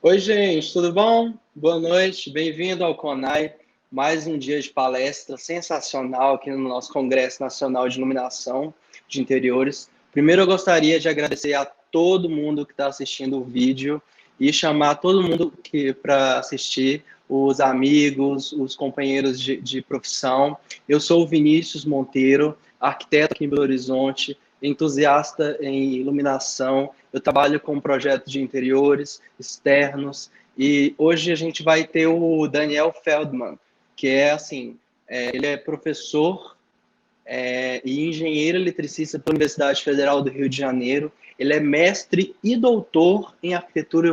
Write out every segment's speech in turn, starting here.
Oi, gente, tudo bom? Boa noite, bem-vindo ao CONAI. Mais um dia de palestra sensacional aqui no nosso Congresso Nacional de Iluminação de Interiores. Primeiro, eu gostaria de agradecer a todo mundo que está assistindo o vídeo e chamar todo mundo para assistir, os amigos, os companheiros de profissão. Eu sou o Vinícius Monteiro, arquiteto aqui em Belo Horizonte, entusiasta em iluminação. Eu trabalho com projetos de interiores, externos, e hoje a gente vai ter o Daniel Feldman, que é assim, ele é professor e engenheiro eletricista pela Universidade Federal do Rio de Janeiro. Ele é mestre e doutor em arquitetura e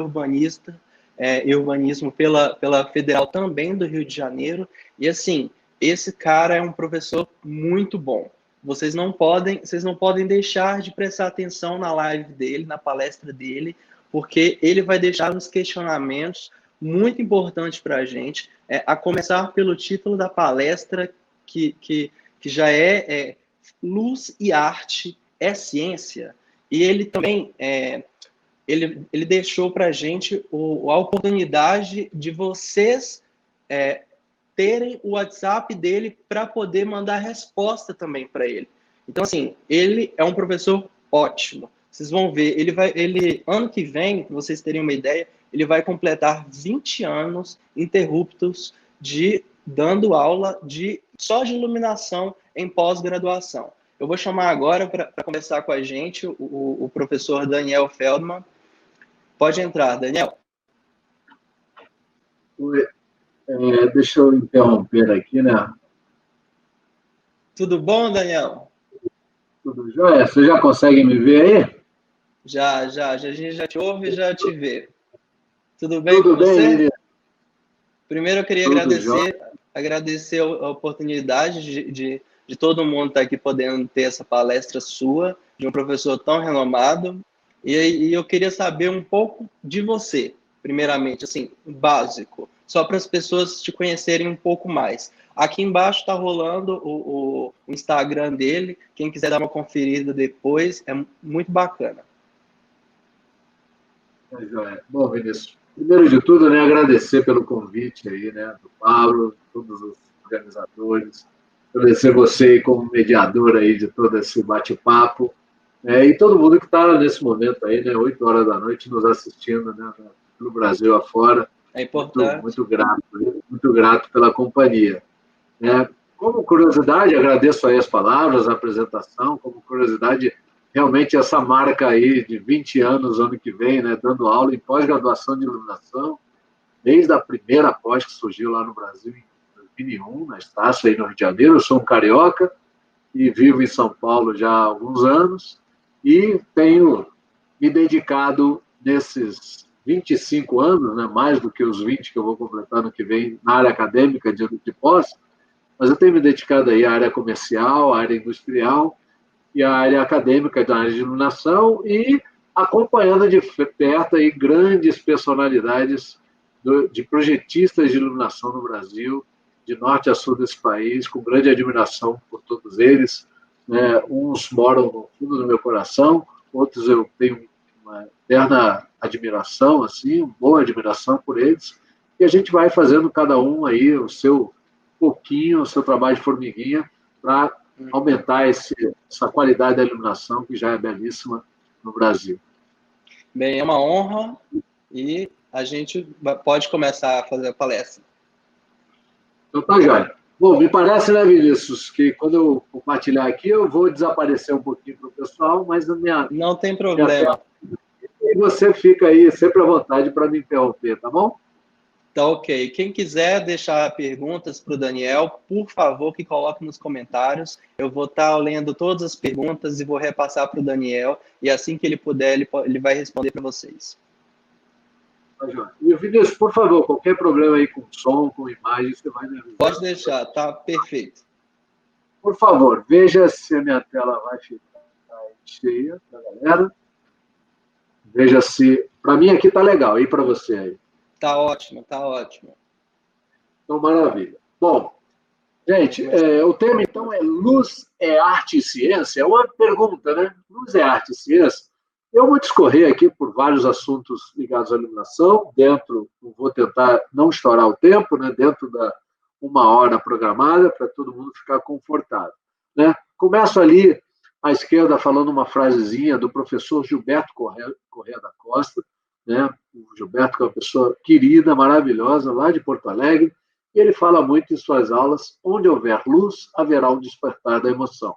urbanismo pela Federal também do Rio de Janeiro. E assim, esse cara é um professor muito bom. Vocês não podem deixar de prestar atenção na live dele, na palestra dele, porque ele vai deixar uns questionamentos muito importantes para a gente, a começar pelo título da palestra, que já é Luz e Arte é Ciência. E ele também ele deixou para a gente a oportunidade de vocês terem o WhatsApp dele para poder mandar resposta também para ele. Então, assim, ele é um professor ótimo. Vocês vão ver, ano que vem, para vocês terem uma ideia, ele vai completar 20 anos interruptos de dando aula só de iluminação em pós-graduação. Eu vou chamar agora para conversar com a gente o professor Daniel Feldman. Pode entrar, Daniel. Deixa eu interromper aqui, né? Tudo bom, Daniel? Tudo jóia? Você já consegue me ver aí? A gente já te ouve e já te vê. Tudo bem Tudo com você? Bem, Miriam? Primeiro eu queria agradecer a oportunidade de todo mundo estar aqui podendo ter essa palestra sua, de um professor tão renomado. E eu queria saber um pouco de você, primeiramente, assim, básico, só para as pessoas te conhecerem um pouco mais. Aqui embaixo está rolando o Instagram dele, quem quiser dar uma conferida depois, é muito bacana. Bom, Vinícius, primeiro de tudo, né, agradecer pelo convite aí, né, do Pablo, todos os organizadores, agradecer você como mediador aí de todo esse bate-papo, e todo mundo que está nesse momento aí, né, 8 horas da noite, nos assistindo, né, no Brasil afora. É importante. Muito grato pela companhia. Como curiosidade, agradeço aí as palavras, a apresentação, como curiosidade, realmente essa marca aí de 20 anos, ano que vem, né, dando aula em pós-graduação de iluminação, desde a primeira pós que surgiu lá no Brasil, em 2001, na Estácio, aí no Rio de Janeiro. Eu sou um carioca e vivo em São Paulo já há alguns anos e tenho me dedicado nesses 25 anos, né, mais do que os 20 que eu vou completar no que vem, na área acadêmica de pós, mas eu tenho me dedicado aí à área comercial, à área industrial e à área acadêmica da área de iluminação e acompanhando de perto aí grandes personalidades de projetistas de iluminação no Brasil, de norte a sul desse país, com grande admiração por todos eles. Uns moram no fundo do meu coração, outros eu tenho uma eterna admiração, assim, boa admiração por eles, e a gente vai fazendo cada um aí o seu pouquinho, o seu trabalho de formiguinha, para aumentar essa qualidade da iluminação, que já é belíssima no Brasil. Bem, é uma honra e a gente pode começar a fazer a palestra. Então tá, Jóia. Bom, me parece, né, Vinícius, que quando eu compartilhar aqui, eu vou desaparecer um pouquinho para o pessoal, mas não tem problema. E você fica aí sempre à vontade para me interromper, tá bom? Tá ok. Quem quiser deixar perguntas para o Daniel, por favor, que coloque nos comentários. Eu vou estar lendo todas as perguntas e vou repassar para o Daniel. E assim que ele puder, ele vai responder para vocês. E Vinícius, por favor, qualquer problema aí com som, com imagem, você vai me avisar. Pode deixar, tá perfeito. Por favor, veja se a minha tela vai ficar cheia para a galera. Veja se... Para mim aqui tá legal, e para você aí? Tá ótimo, tá ótimo. Então, maravilha. Bom, gente, o tema, então, é Luz é Arte e Ciência? É uma pergunta, né? Luz é Arte e Ciência? Eu vou discorrer aqui por vários assuntos ligados à iluminação, vou tentar não estourar o tempo, né, dentro da 1 hora programada, para todo mundo ficar confortável. Né? Começo ali à esquerda falando uma frasezinha do professor Gilberto Corrêa da Costa, né? O Gilberto, que é uma pessoa querida, maravilhosa, lá de Porto Alegre, e ele fala muito em suas aulas: onde houver luz, haverá o despertar da emoção.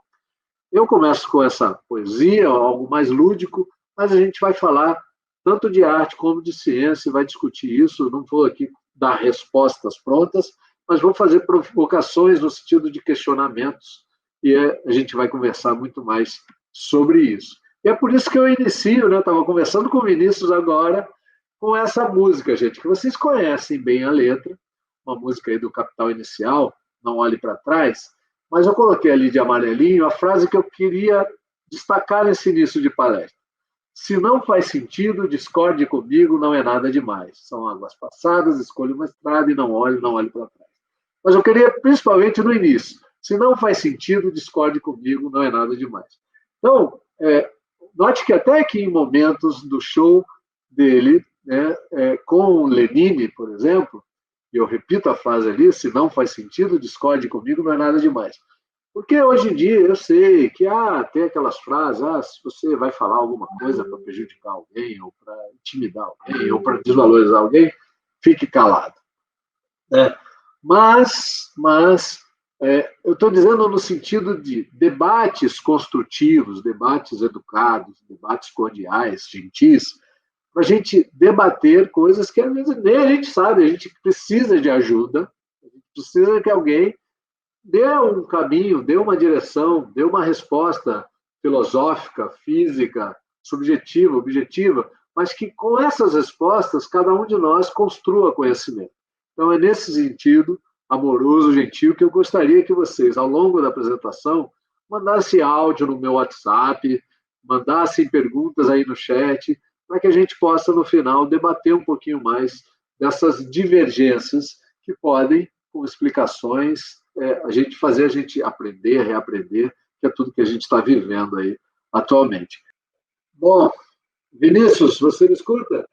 Eu começo com essa poesia, algo mais lúdico, mas a gente vai falar tanto de arte como de ciência, vai discutir isso. Não vou aqui dar respostas prontas, mas vou fazer provocações no sentido de questionamentos, e a gente vai conversar muito mais sobre isso. E é por isso que eu inicio, né? Estava conversando com o Vinícius agora, com essa música, gente, que vocês conhecem bem a letra, uma música aí do Capital Inicial, Não Olhe para Trás, mas eu coloquei ali de amarelinho a frase que eu queria destacar nesse início de palestra. Se não faz sentido, discorde comigo, não é nada demais. São águas passadas, escolha uma estrada e não olhe para trás. Mas eu queria, principalmente no início, se não faz sentido, discorde comigo, não é nada demais. Então, note que até aqui em momentos do show dele, né, com Lenine, por exemplo, e eu repito a frase ali: se não faz sentido, discorde comigo, não é nada demais. Porque hoje em dia eu sei que tem aquelas frases: se você vai falar alguma coisa para prejudicar alguém, ou para intimidar alguém, ou para desvalorizar alguém, fique calado. Mas eu estou dizendo no sentido de debates construtivos, debates educados, debates cordiais, gentis, para a gente debater coisas que às vezes nem a gente sabe, a gente precisa de ajuda, a gente precisa que alguém dê um caminho, dê uma direção, dê uma resposta filosófica, física, subjetiva, objetiva, mas que com essas respostas cada um de nós construa conhecimento. Então é nesse sentido amoroso, gentil, que eu gostaria que vocês, ao longo da apresentação, mandassem áudio no meu WhatsApp, mandassem perguntas aí no chat, para que a gente possa, no final, debater um pouquinho mais dessas divergências que podem, com explicações, fazer a gente aprender, reaprender, que é tudo que a gente está vivendo aí atualmente. Bom, Vinícius, você me escuta?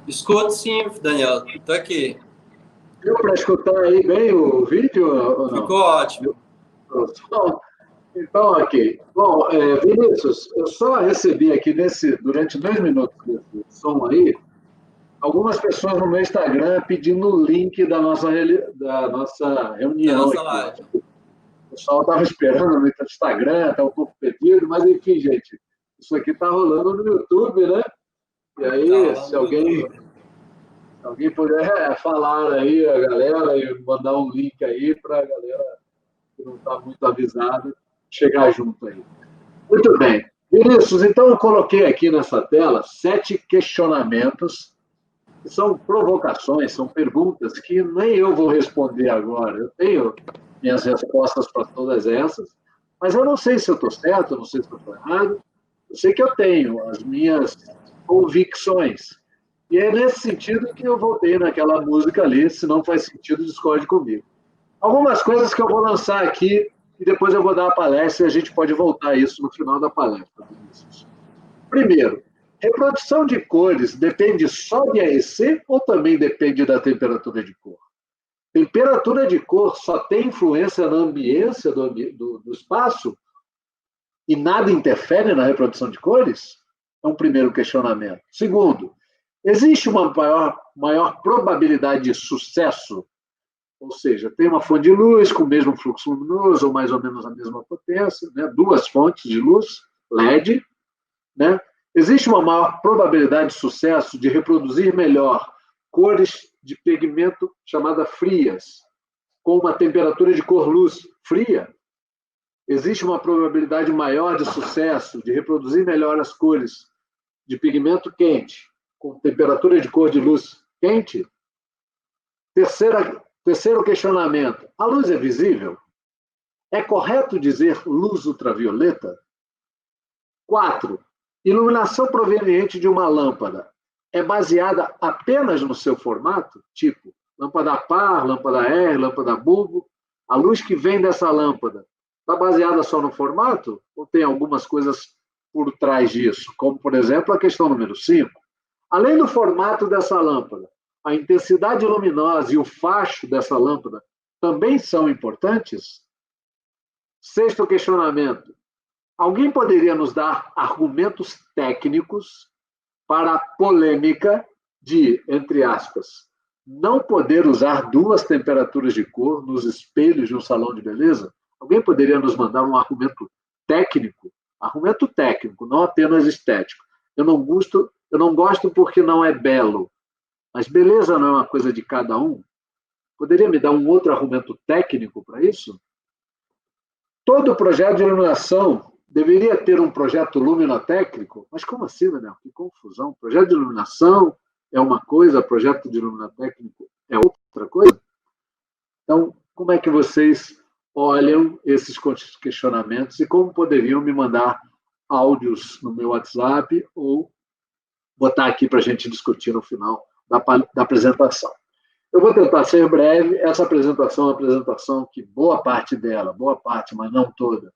Escuto sim, Daniel. Estou aqui. Deu para escutar aí bem o vídeo ou não? Ficou ótimo. Então, ok. Bom, Vinícius, eu só recebi aqui durante 2 minutos desse som aí, algumas pessoas no meu Instagram pedindo o link da nossa reunião. Da nossa aqui. live. O pessoal estava esperando no Instagram, está um pouco perdido, mas enfim, gente, isso aqui está rolando no YouTube, né? E aí, se alguém puder falar aí a galera e mandar um link aí para a galera que não está muito avisada chegar junto aí. Muito bem. Vinícius, então eu coloquei aqui nessa tela 7 questionamentos, que são provocações, são perguntas que nem eu vou responder agora. Eu tenho minhas respostas para todas essas, mas eu não sei se eu estou certo, eu não sei se eu estou errado, eu sei que eu tenho as minhas convicções. E é nesse sentido que eu voltei naquela música ali: se não faz sentido, discorde comigo. Algumas coisas que eu vou lançar aqui e depois eu vou dar a palestra e a gente pode voltar a isso no final da palestra. Primeiro, reprodução de cores depende só de AEC ou também depende da temperatura de cor? Temperatura de cor só tem influência na ambiência do espaço e nada interfere na reprodução de cores? É um primeiro questionamento. Segundo, existe uma maior probabilidade de sucesso? Ou seja, tem uma fonte de luz com o mesmo fluxo luminoso, ou mais ou menos a mesma potência, né? 2 fontes de luz, LED. Né? Existe uma maior probabilidade de sucesso de reproduzir melhor cores de pigmento chamada frias, com uma temperatura de cor-luz fria? Existe uma probabilidade maior de sucesso de reproduzir melhor as cores de pigmento quente, com temperatura de cor de luz quente? Terceiro questionamento: a luz é visível? É correto dizer luz ultravioleta? 4. Iluminação proveniente de uma lâmpada é baseada apenas no seu formato? Tipo, lâmpada par, lâmpada R, lâmpada bulbo. A luz que vem dessa lâmpada está baseada só no formato? Ou tem algumas coisas por trás disso, como, por exemplo, a questão número 5. Além do formato dessa lâmpada, a intensidade luminosa e o facho dessa lâmpada também são importantes? Sexto questionamento. Alguém poderia nos dar argumentos técnicos para a polêmica de, entre aspas, não poder usar duas temperaturas de cor nos espelhos de um salão de beleza? Alguém poderia nos mandar um argumento técnico? Argumento técnico, não apenas estético. Eu não gosto porque não é belo, mas beleza não é uma coisa de cada um? Poderia me dar um outro argumento técnico para isso? Todo projeto de iluminação deveria ter um projeto luminotécnico? Mas como assim, Daniel? Que confusão. Projeto de iluminação é uma coisa, projeto de luminotécnico é outra coisa? Então, como é que vocês olham esses questionamentos e como poderiam me mandar áudios no meu WhatsApp ou botar aqui para a gente discutir no final da apresentação? Eu vou tentar ser breve. Essa apresentação é uma apresentação que boa parte dela, mas não toda,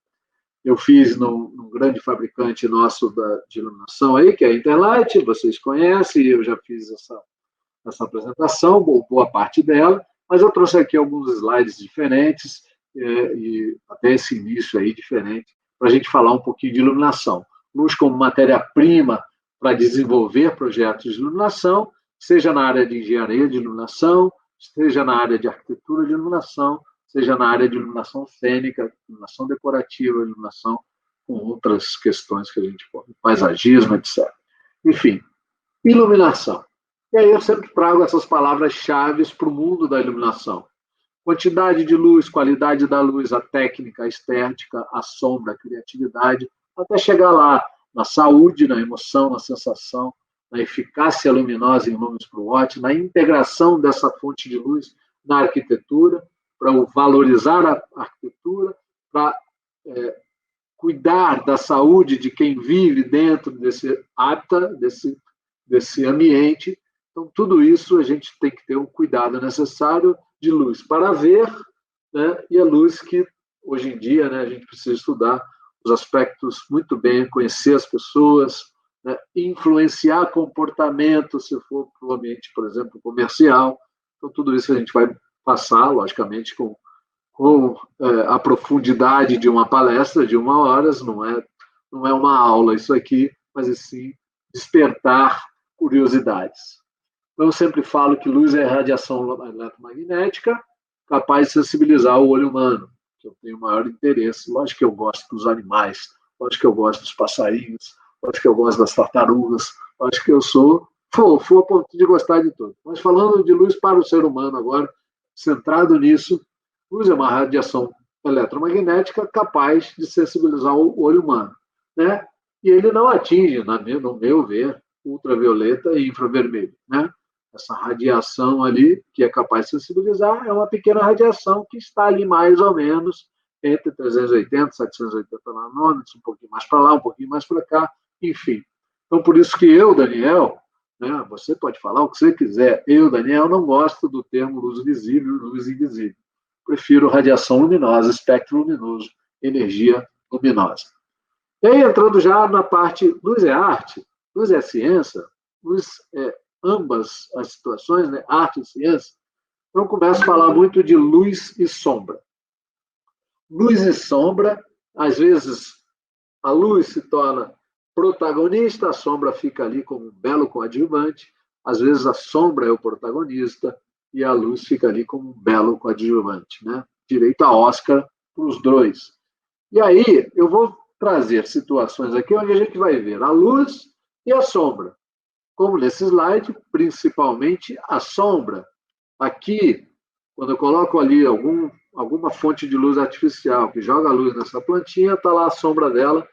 eu fiz num grande fabricante nosso de iluminação aí, que é a Interlight, vocês conhecem, eu já fiz essa apresentação, boa parte dela, mas eu trouxe aqui alguns slides diferentes, e até esse início aí diferente, para a gente falar um pouquinho de iluminação. Luz como matéria-prima para desenvolver projetos de iluminação, seja na área de engenharia de iluminação, seja na área de arquitetura de iluminação, seja na área de iluminação cênica, iluminação decorativa, iluminação com outras questões que a gente pode, paisagismo, etc. Enfim, iluminação. E aí eu sempre trago essas palavras-chave para o mundo da iluminação. Quantidade de luz, qualidade da luz, a técnica, a estética, a sombra, a criatividade, até chegar lá na saúde, na emoção, na sensação, na eficácia luminosa em lumens por watt, na integração dessa fonte de luz na arquitetura, para valorizar a arquitetura, para cuidar da saúde de quem vive dentro desse hábitat, desse ambiente. Então, tudo isso a gente tem que ter um cuidado necessário de luz para ver, né? E a luz que, hoje em dia, né, a gente precisa estudar os aspectos muito bem, conhecer as pessoas, né, influenciar comportamento, se for para o ambiente, por exemplo, comercial. Então, tudo isso a gente vai passar, logicamente, com a profundidade de uma palestra de 1 hora, não é uma aula isso aqui, mas sim despertar curiosidades. Eu sempre falo que luz é radiação eletromagnética capaz de sensibilizar o olho humano, que eu tenho maior interesse. Lógico que eu gosto dos animais, lógico que eu gosto dos passarinhos, lógico que eu gosto das tartarugas, lógico que eu sou fofo a ponto de gostar de tudo. Mas falando de luz para o ser humano agora, centrado nisso, luz é uma radiação eletromagnética capaz de sensibilizar o olho humano, né? E ele não atinge, no meu ver, ultravioleta e infravermelho, né? Essa radiação ali, que é capaz de sensibilizar, é uma pequena radiação que está ali mais ou menos entre 380 e 780 nanômetros, um pouquinho mais para lá, um pouquinho mais para cá, enfim. Então, por isso que eu, Daniel, né, você pode falar o que você quiser, eu, Daniel, não gosto do termo luz visível e luz invisível. Prefiro radiação luminosa, espectro luminoso, energia luminosa. E aí, entrando já na parte, luz é arte, luz é ciência, luz é ambas as situações, né? Arte e ciência. Então, começo a falar muito de luz e sombra. Luz e sombra, às vezes, a luz se torna protagonista, a sombra fica ali como um belo coadjuvante, às vezes a sombra é o protagonista e a luz fica ali como um belo coadjuvante, né? Direito a Oscar para os dois. E aí, eu vou trazer situações aqui onde a gente vai ver a luz e a sombra. Como nesse slide, principalmente a sombra. Aqui, quando eu coloco ali alguma fonte de luz artificial que joga a luz nessa plantinha, está lá a sombra dela,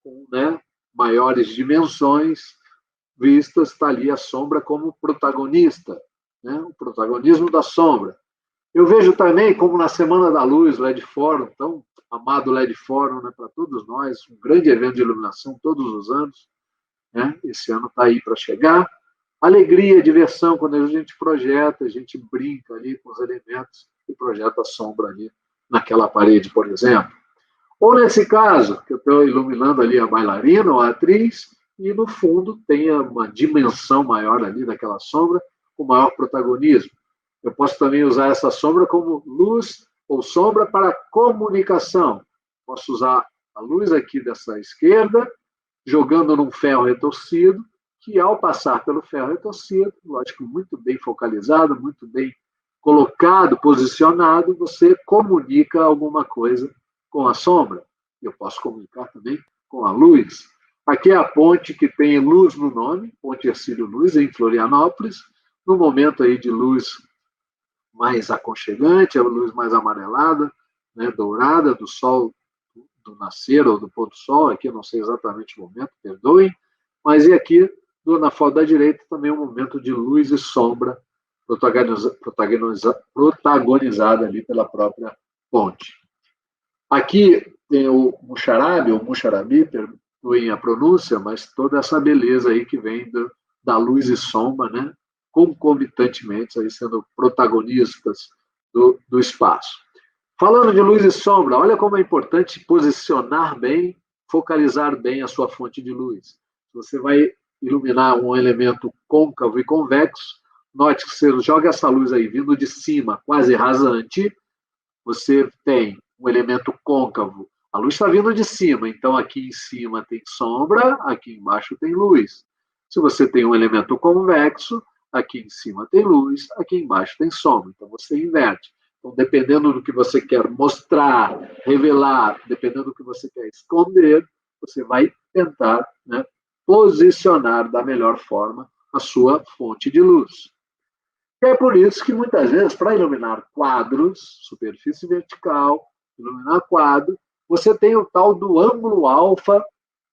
com, né, maiores dimensões vistas, está ali a sombra como protagonista, né, o protagonismo da sombra. Eu vejo também, como na Semana da Luz, LED Forum, tão amado LED Forum, né, para todos nós, um grande evento de iluminação todos os anos, né? Esse ano está aí para chegar. Alegria, diversão, quando a gente projeta, a gente brinca ali com os elementos e projeta a sombra ali naquela parede, por exemplo. Ou nesse caso, que eu estou iluminando ali a bailarina ou a atriz, e no fundo tem uma dimensão maior ali daquela sombra, com maior protagonismo. Eu posso também usar essa sombra como luz ou sombra para comunicação. Posso usar a luz aqui dessa esquerda, jogando num ferro retorcido, que ao passar pelo ferro retorcido, lógico, muito bem focalizado, muito bem colocado, posicionado, você comunica alguma coisa com a sombra. Eu posso comunicar também com a luz. Aqui é a ponte que tem luz no nome, Ponte Hercílio Luz, em Florianópolis, no momento aí de luz mais aconchegante, a luz mais amarelada, né, dourada, do sol, do nascer ou do pôr do sol, aqui eu não sei exatamente o momento, perdoem, mas e aqui, na foto da direita, também um momento de luz e sombra protagonizada ali pela própria ponte. Aqui tem o Muxarabi, ou Muxarabi, perdoem a pronúncia, mas toda essa beleza aí que vem da luz e sombra, né, concomitantemente, aí sendo protagonistas do espaço. Falando de luz e sombra, olha como é importante posicionar bem, focalizar bem a sua fonte de luz. Você vai iluminar um elemento côncavo e convexo, note que você joga essa luz aí vindo de cima, quase rasante, você tem um elemento côncavo, a luz está vindo de cima, então aqui em cima tem sombra, aqui embaixo tem luz. Se você tem um elemento convexo, aqui em cima tem luz, aqui embaixo tem sombra, então você inverte. Então, dependendo do que você quer mostrar, revelar, dependendo do que você quer esconder, você vai tentar, né, posicionar da melhor forma a sua fonte de luz. E é por isso que, muitas vezes, para iluminar quadros, superfície vertical, iluminar quadro, você tem o tal do ângulo alfa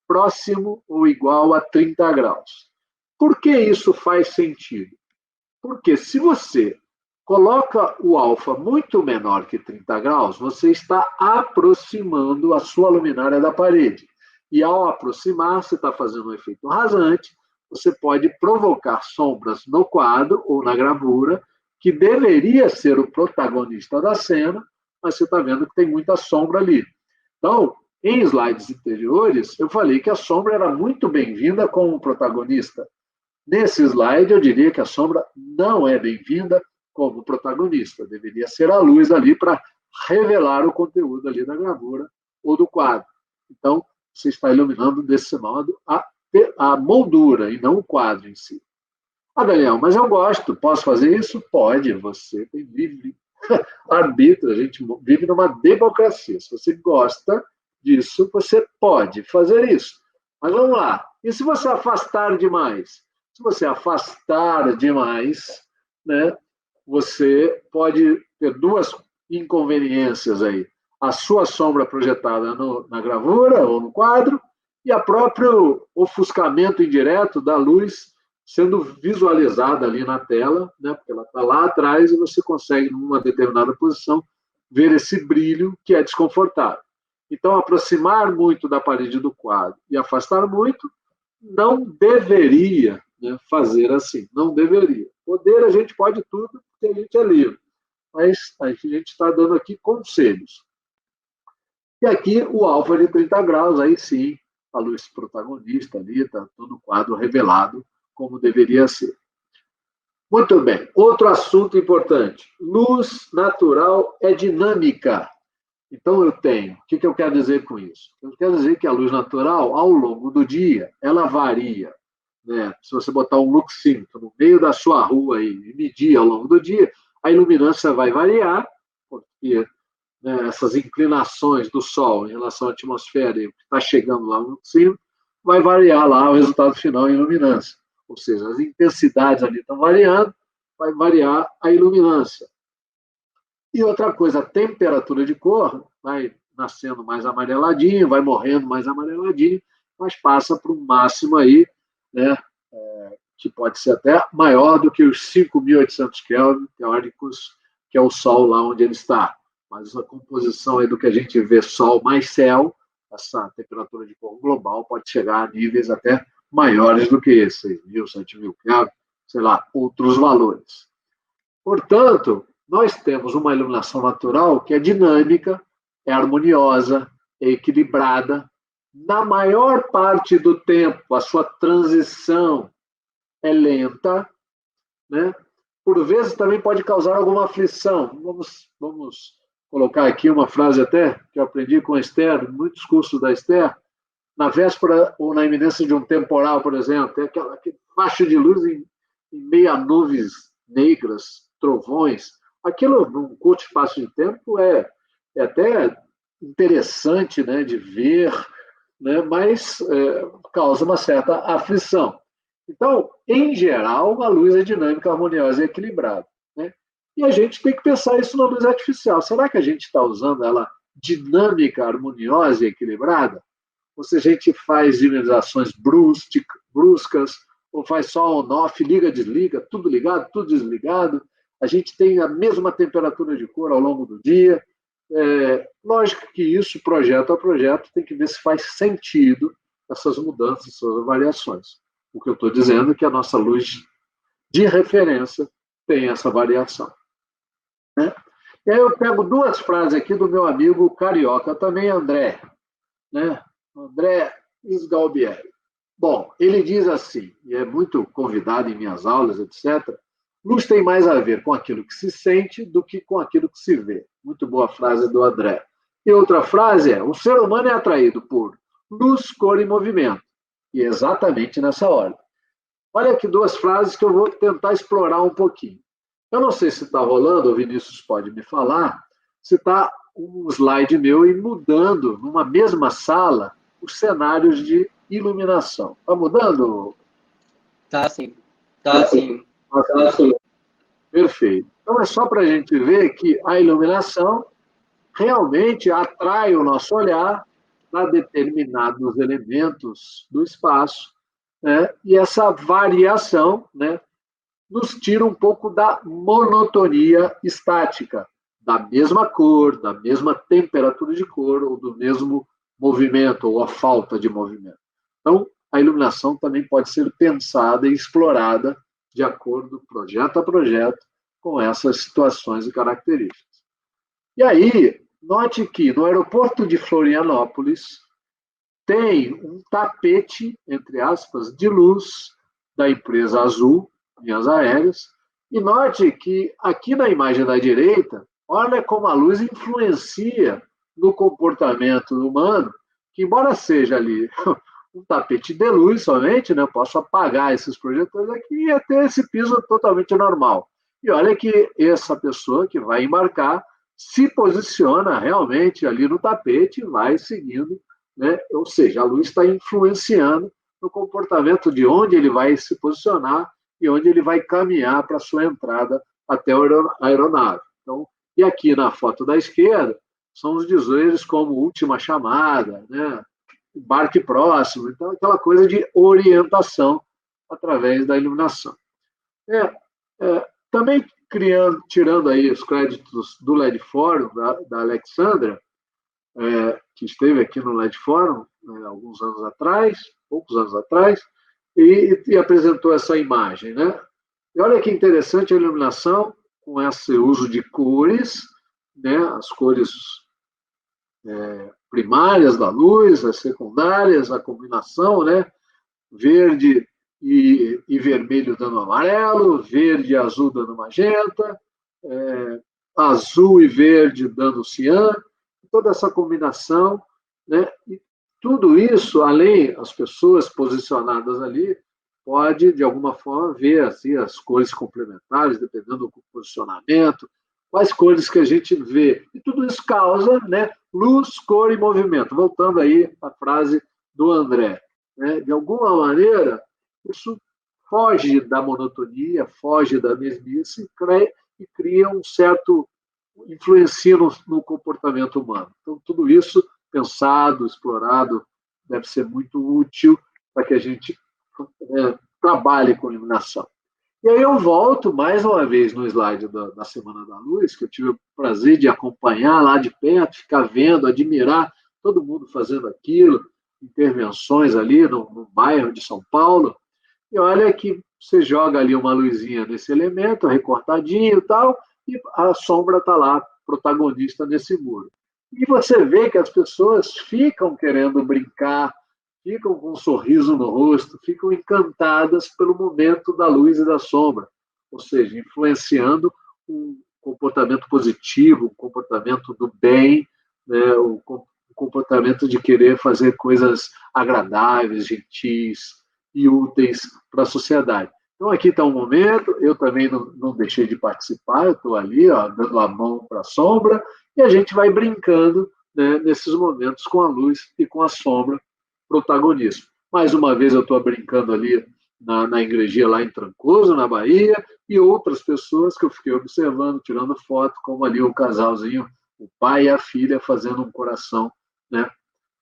próximo ou igual a 30 graus. Por que isso faz sentido? Porque se você coloca o alfa muito menor que 30 graus, você está aproximando a sua luminária da parede. E ao aproximar, você está fazendo um efeito rasante, você pode provocar sombras no quadro ou na gravura, que deveria ser o protagonista da cena, mas você está vendo que tem muita sombra ali. Então, em slides anteriores, eu falei que a sombra era muito bem-vinda como protagonista. Nesse slide, eu diria que a sombra não é bem-vinda como protagonista. Deveria ser a luz ali para revelar o conteúdo ali da gravura ou do quadro. Então, você está iluminando desse modo a moldura e não o quadro em si. Ah, Daniel, mas eu gosto, posso fazer isso? Pode, você tem livre arbítrio, a gente vive numa democracia. Se você gosta disso, você pode fazer isso. Mas vamos lá, e se você afastar demais? Se você afastar demais, né, você pode ter duas inconveniências aí. A sua sombra projetada na gravura ou no quadro e a próprio ofuscamento indireto da luz sendo visualizada ali na tela, né, porque ela está lá atrás e você consegue, numa determinada posição, ver esse brilho que é desconfortável. Então, aproximar muito da parede do quadro e afastar muito não deveria, né, fazer assim, não deveria. Poder a gente pode tudo, porque a gente é livre, mas a gente está dando aqui conselhos. E aqui o alfa de 30 graus, aí sim, a luz protagonista ali, está todo o quadro revelado como deveria ser. Muito bem, outro assunto importante, luz natural é dinâmica. Então, eu tenho, o que eu quero dizer com isso? Eu quero dizer que a luz natural, ao longo do dia, ela varia. Né? Se você botar um luxímetro no meio da sua rua e medir ao longo do dia, a iluminância vai variar, porque, né, essas inclinações do Sol em relação à atmosfera e o que está chegando lá no luxímetro, vai variar lá o resultado final em iluminância. Ou seja, as intensidades ali estão variando, vai variar a iluminância. E outra coisa, a temperatura de cor vai nascendo mais amareladinho, vai morrendo mais amareladinho, mas passa para um máximo aí, né, que pode ser até maior do que os 5.800 Kelvin teóricos, que é o Sol lá onde ele está. Mas a composição aí do que a gente vê Sol mais céu, essa temperatura de cor global pode chegar a níveis até maiores do que esse, 6.000, 7.000 Kelvin, sei lá, outros valores. Portanto, nós temos uma iluminação natural que é dinâmica, é harmoniosa, é equilibrada. Na maior parte do tempo, a sua transição é lenta, né? Por vezes também pode causar alguma aflição. Vamos colocar aqui uma frase até que eu aprendi com a Esther, muitos cursos da Esther, na véspera ou na iminência de um temporal, por exemplo, tem aquele faixa de luz em meio a nuvens negras, trovões. Aquilo, num curto espaço de tempo, é até interessante, né, de ver, né, mas causa uma certa aflição. Então, em geral, a luz é dinâmica, harmoniosa e equilibrada, né? E a gente tem que pensar isso na luz artificial. Será que a gente está usando ela dinâmica, harmoniosa e equilibrada? Ou se a gente faz dimerizações bruscas, ou faz só on-off, liga, desliga, tudo ligado, tudo desligado. A gente tem a mesma temperatura de cor ao longo do dia. Lógico que isso, projeto a projeto, tem que ver se faz sentido essas mudanças, essas variações. O que eu estou dizendo é que a nossa luz de referência tem essa variação, né? E aí eu pego duas frases aqui do meu amigo carioca, também André, né? André Sgalbieri. Bom, ele diz assim, e é muito convidado em minhas aulas, etc., luz tem mais a ver com aquilo que se sente do que com aquilo que se vê. Muito boa frase do André. E outra frase é, o ser humano é atraído por luz, cor e movimento. E é exatamente nessa ordem. Olha aqui duas frases que eu vou tentar explorar um pouquinho. Eu não sei se está rolando, o Vinícius pode me falar, se está um slide meu e mudando numa mesma sala os cenários de iluminação. Está mudando? Tá sim. Tá sim. Tá sim. Perfeito. Então é só para a gente ver que a iluminação realmente atrai o nosso olhar para determinados elementos do espaço, né? E essa variação, né, nos tira um pouco da monotonia estática, da mesma cor, da mesma temperatura de cor, ou do mesmo movimento, ou a falta de movimento. Então, a iluminação também pode ser pensada e explorada de acordo, projeto a projeto, com essas situações e características. E aí, note que no aeroporto de Florianópolis tem um tapete, entre aspas, de luz da empresa Azul, Linhas Aéreas, e note que aqui na imagem da direita, olha como a luz influencia no comportamento humano, que embora seja ali um tapete de luz somente, né, eu posso apagar esses projetores aqui e ter esse piso totalmente normal. E olha que essa pessoa que vai embarcar se posiciona realmente ali no tapete e vai seguindo, né? Ou seja, a luz está influenciando no comportamento de onde ele vai se posicionar e onde ele vai caminhar para a sua entrada até a aeronave. Então, e aqui na foto da esquerda são os dizeres como última chamada, né? Embarque próximo, então aquela coisa de orientação através da iluminação. Também tirando aí os créditos do LED Forum, da Alexandra, que esteve aqui no LED Forum alguns anos atrás, poucos anos atrás, e apresentou essa imagem, né? E olha que interessante a iluminação com esse uso de cores, né? As cores primárias da luz, as secundárias, a combinação, né? Verde e vermelho dando amarelo, verde e azul dando magenta, azul e verde dando cian, toda essa combinação, né? E tudo isso, além as pessoas posicionadas ali, pode, de alguma forma, ver assim, as cores complementares, dependendo do posicionamento, quais cores que a gente vê. E tudo isso causa, né, luz, cor e movimento. Voltando aí à frase do André, né? De alguma maneira, isso foge da monotonia, foge da mesmice e cria um certo influencia no comportamento humano. Então, tudo isso pensado, explorado, deve ser muito útil para que a gente trabalhe com iluminação. E aí eu volto mais uma vez no slide da Semana da Luz, que eu tive o prazer de acompanhar lá de perto, ficar vendo, admirar todo mundo fazendo aquilo, intervenções ali no bairro de São Paulo, e olha que você joga ali uma luzinha nesse elemento, recortadinho e tal, e a sombra está lá, protagonista nesse muro. E você vê que as pessoas ficam querendo brincar, ficam com um sorriso no rosto, ficam encantadas pelo momento da luz e da sombra, ou seja, influenciando um comportamento positivo, um comportamento do bem, né, um comportamento de querer fazer coisas agradáveis, gentis e úteis para a sociedade. Então, aqui está um momento, eu também não deixei de participar, eu estou ali, ó, dando a mão para a sombra, e a gente vai brincando, né, nesses momentos com a luz e com a sombra, protagonismo. Mais uma vez eu estou brincando ali na igrejinha lá em Trancoso, na Bahia, e outras pessoas que eu fiquei observando, tirando foto, como ali o casalzinho, o pai e a filha fazendo um coração, né,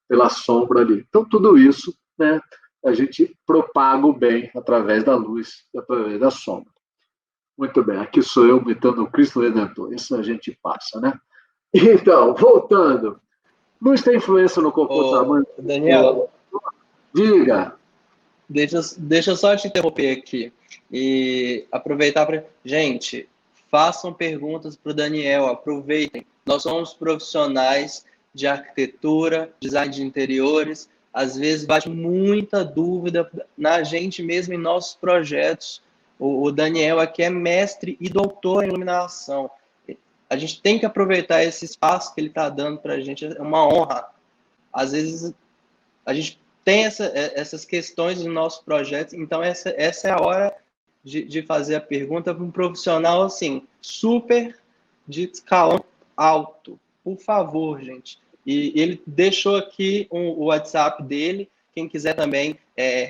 pela sombra ali. Então, tudo isso, né, a gente propaga o bem através da luz e através da sombra. Muito bem, aqui sou eu imitando o Cristo Redentor. Isso a gente passa, né? Então, voltando. Luz tem influência no comportamento? Daniel, diga. Deixa eu só te interromper aqui e aproveitar para... Gente, façam perguntas para o Daniel, aproveitem. Nós somos profissionais de arquitetura, design de interiores, às vezes bate muita dúvida na gente mesmo em nossos projetos. O Daniel aqui é mestre e doutor em iluminação. A gente tem que aproveitar esse espaço que ele está dando para a gente, é uma honra. Às vezes a gente tem essas questões nos nossos projetos, então essa é a hora de fazer a pergunta para um profissional assim, super de escalão alto. Por favor, gente. E ele deixou aqui o WhatsApp dele, quem quiser também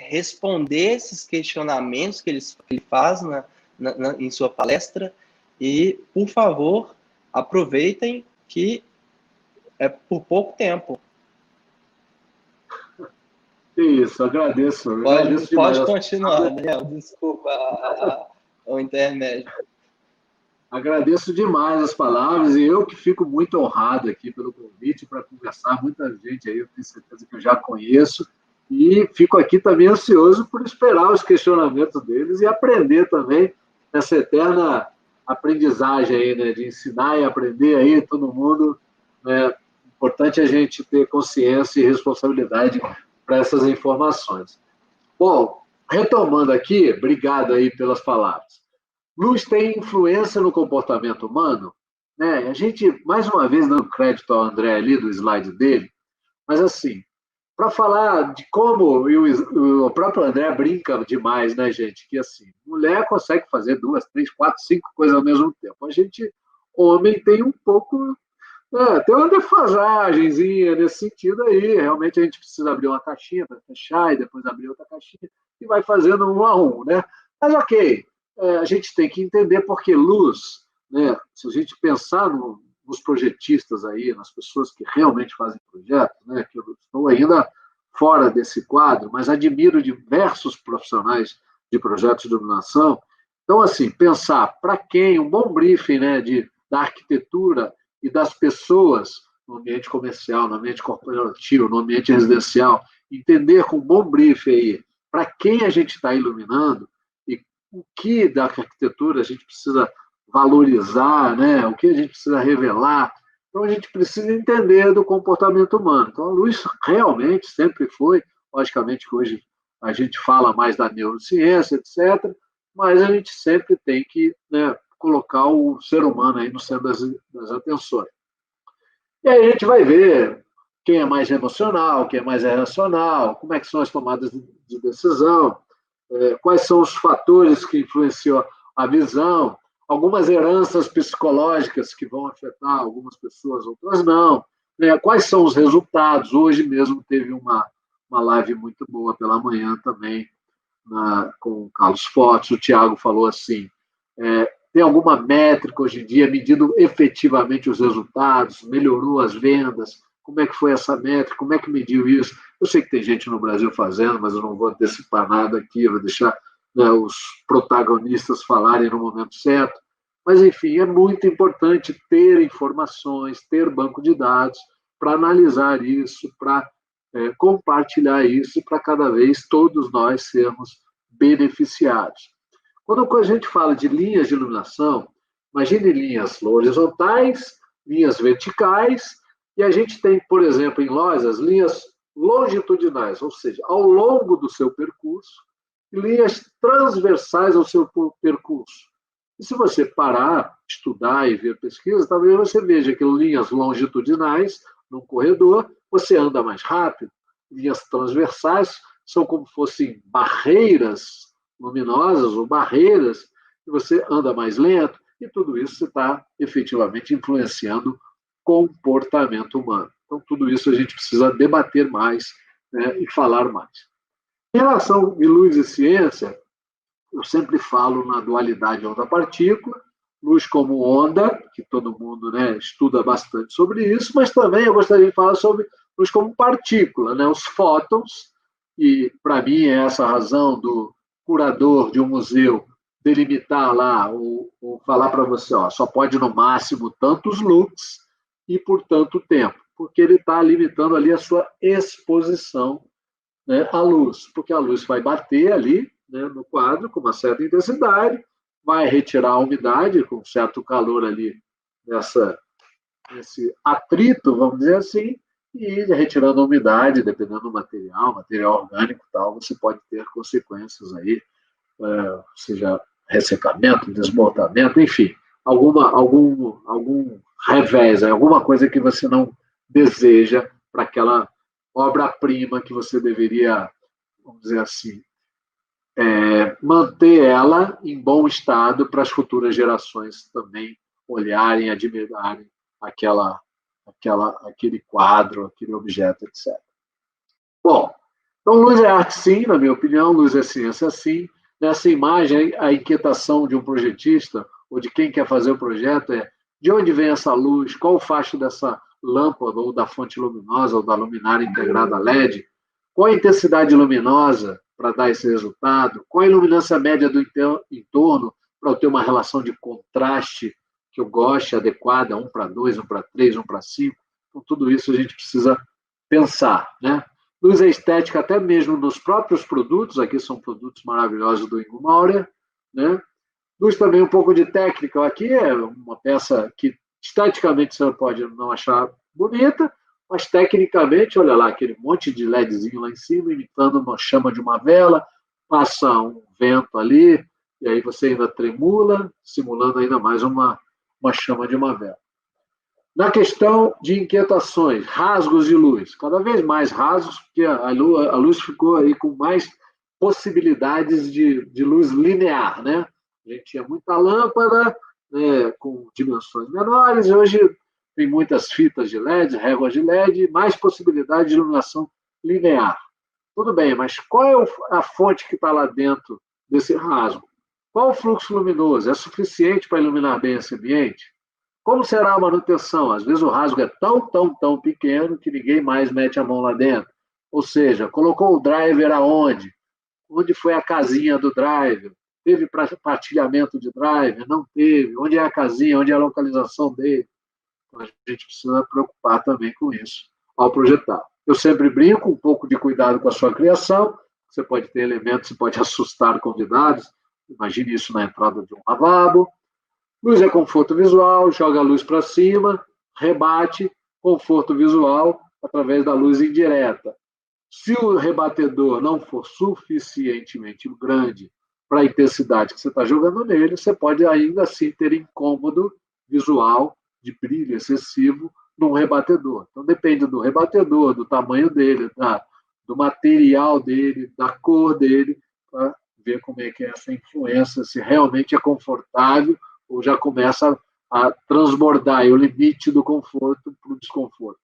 responder esses questionamentos que ele faz em sua palestra. E, por favor, aproveitem que é por pouco tempo. Isso, agradeço. Pode continuar, Daniel. Desculpa o intermédio. Agradeço demais as palavras e eu que fico muito honrado aqui pelo convite para conversar. Muita gente aí, eu tenho certeza que eu já conheço e fico aqui também ansioso por esperar os questionamentos deles e aprender também nessa eterna aprendizagem aí, né, de ensinar e aprender aí todo mundo. Né? Importante a gente ter consciência e responsabilidade para essas informações. Bom, retomando aqui, obrigado aí pelas palavras. Luz tem influência no comportamento humano? Né? A gente, mais uma vez, dando crédito ao André ali, do slide dele, mas assim, para falar de como o próprio André brinca demais, né, gente? Que assim, mulher consegue fazer 2, 3, 4, 5 coisas ao mesmo tempo. A gente, homem, tem um pouco... tem uma defasagenzinha nesse sentido aí. Realmente a gente precisa abrir uma caixinha para fechar e depois abrir outra caixinha e vai fazendo um a um, né? Mas ok, a gente tem que entender porque luz, né? Se a gente pensar nos projetistas aí, nas pessoas que realmente fazem projetos, né? Que eu estou ainda fora desse quadro, mas admiro diversos profissionais de projetos de iluminação. Então, assim, pensar para quem um bom briefing, né, da arquitetura e das pessoas no ambiente comercial, no ambiente corporativo, no ambiente residencial, entender com um bom briefing aí para quem a gente está iluminando e o que da arquitetura a gente precisa valorizar, né? O que a gente precisa revelar. Então, a gente precisa entender do comportamento humano. Então, a luz realmente sempre foi, logicamente que hoje a gente fala mais da neurociência, etc., mas a gente sempre tem que, né, colocar o ser humano aí no centro das atenções. E aí a gente vai ver quem é mais emocional, quem é mais racional, como é que são as tomadas de decisão, quais são os fatores que influenciam a visão, algumas heranças psicológicas que vão afetar algumas pessoas, outras não, né? Quais são os resultados. Hoje mesmo teve uma live muito boa pela manhã também, com o Carlos Fortes, o Tiago falou assim, tem alguma métrica hoje em dia medindo efetivamente os resultados, melhorou as vendas, como é que foi essa métrica, como é que mediu isso? Eu sei que tem gente no Brasil fazendo, mas eu não vou antecipar nada aqui, eu vou deixar, né, os protagonistas falarem no momento certo, mas enfim, é muito importante ter informações, ter banco de dados para analisar isso, para compartilhar isso, para cada vez todos nós sermos beneficiados. Quando a gente fala de linhas de iluminação, imagine linhas horizontais, linhas verticais, E a gente tem, por exemplo, em lojas, linhas longitudinais, ou seja, ao longo do seu percurso, e linhas transversais ao seu percurso. E se você parar, estudar e ver pesquisa, talvez você veja que linhas longitudinais, num corredor, você anda mais rápido. Linhas transversais são como fossem barreiras luminosas ou barreiras, e você anda mais lento, e tudo isso está efetivamente influenciando comportamento humano. Então, tudo isso a gente precisa debater mais, né, e falar mais. Em relação a luz e ciência, eu sempre falo na dualidade onda-partícula, luz como onda, que todo mundo, né, estuda bastante sobre isso, mas também eu gostaria de falar sobre luz como partícula, né, os fótons, e para mim é essa a razão do curador de um museu delimitar lá, ou falar para você, ó, só pode no máximo tantos lux e por tanto tempo, porque ele está limitando ali a sua exposição, né, à luz, porque a luz vai bater ali, né, no quadro com uma certa intensidade, vai retirar a umidade com certo calor ali nesse atrito, vamos dizer assim, e retirando a umidade, dependendo do material orgânico e tal, você pode ter consequências aí, seja ressecamento, desbotamento, enfim, algum revés, alguma coisa que você não deseja para aquela obra-prima que você deveria, vamos dizer assim, manter ela em bom estado para as futuras gerações também olharem, admirarem aquele quadro, aquele objeto, etc. Bom, então luz é arte sim, na minha opinião, luz é ciência sim. Nessa imagem, a inquietação de um projetista ou de quem quer fazer o projeto é de onde vem essa luz, qual o facho dessa lâmpada ou da fonte luminosa ou da luminária integrada LED, qual a intensidade luminosa para dar esse resultado, qual a iluminância média do entorno para eu ter uma relação de contraste que eu goste, adequada, 1:2, 1:3, 1:5. Então, tudo isso a gente precisa pensar, né? Luz é estética até mesmo nos próprios produtos, aqui são produtos maravilhosos do Ingo Maurer, né? Luz também um pouco de técnica, aqui é uma peça que esteticamente você pode não achar bonita, mas tecnicamente, olha lá, aquele monte de LEDzinho lá em cima, imitando uma chama de uma vela, passa um vento ali, e aí você ainda tremula, simulando ainda mais uma chama de uma vela. Na questão de inquietações, rasgos de luz, cada vez mais rasgos, porque a luz ficou aí com mais possibilidades de luz linear, né? A gente tinha muita lâmpada, né, com dimensões menores, e hoje tem muitas fitas de LED, réguas de LED, mais possibilidade de iluminação linear. Tudo bem, mas qual é a fonte que está lá dentro desse rasgo? Qual o fluxo luminoso? É suficiente para iluminar bem esse ambiente? Como será a manutenção? Às vezes o rasgo é tão pequeno que ninguém mais mete a mão lá dentro. Ou seja, colocou o driver aonde? Onde foi a casinha do driver? Teve partilhamento de driver? Não teve. Onde é a casinha? Onde é a localização dele? Então, a gente precisa preocupar também com isso ao projetar. Eu sempre brinco, um pouco de cuidado com a sua criação. Você pode ter elementos, você pode assustar convidados. Imagine isso na entrada de um lavabo. Luz é conforto visual, joga a luz para cima, rebate, conforto visual através da luz indireta. Se o rebatedor não for suficientemente grande para a intensidade que você está jogando nele, você pode ainda assim ter incômodo visual de brilho excessivo num rebatedor. Então depende do rebatedor, do tamanho dele, do material dele, da cor dele, para ver como é que é essa influência, se realmente é confortável ou já começa a transbordar o limite do conforto para o desconforto.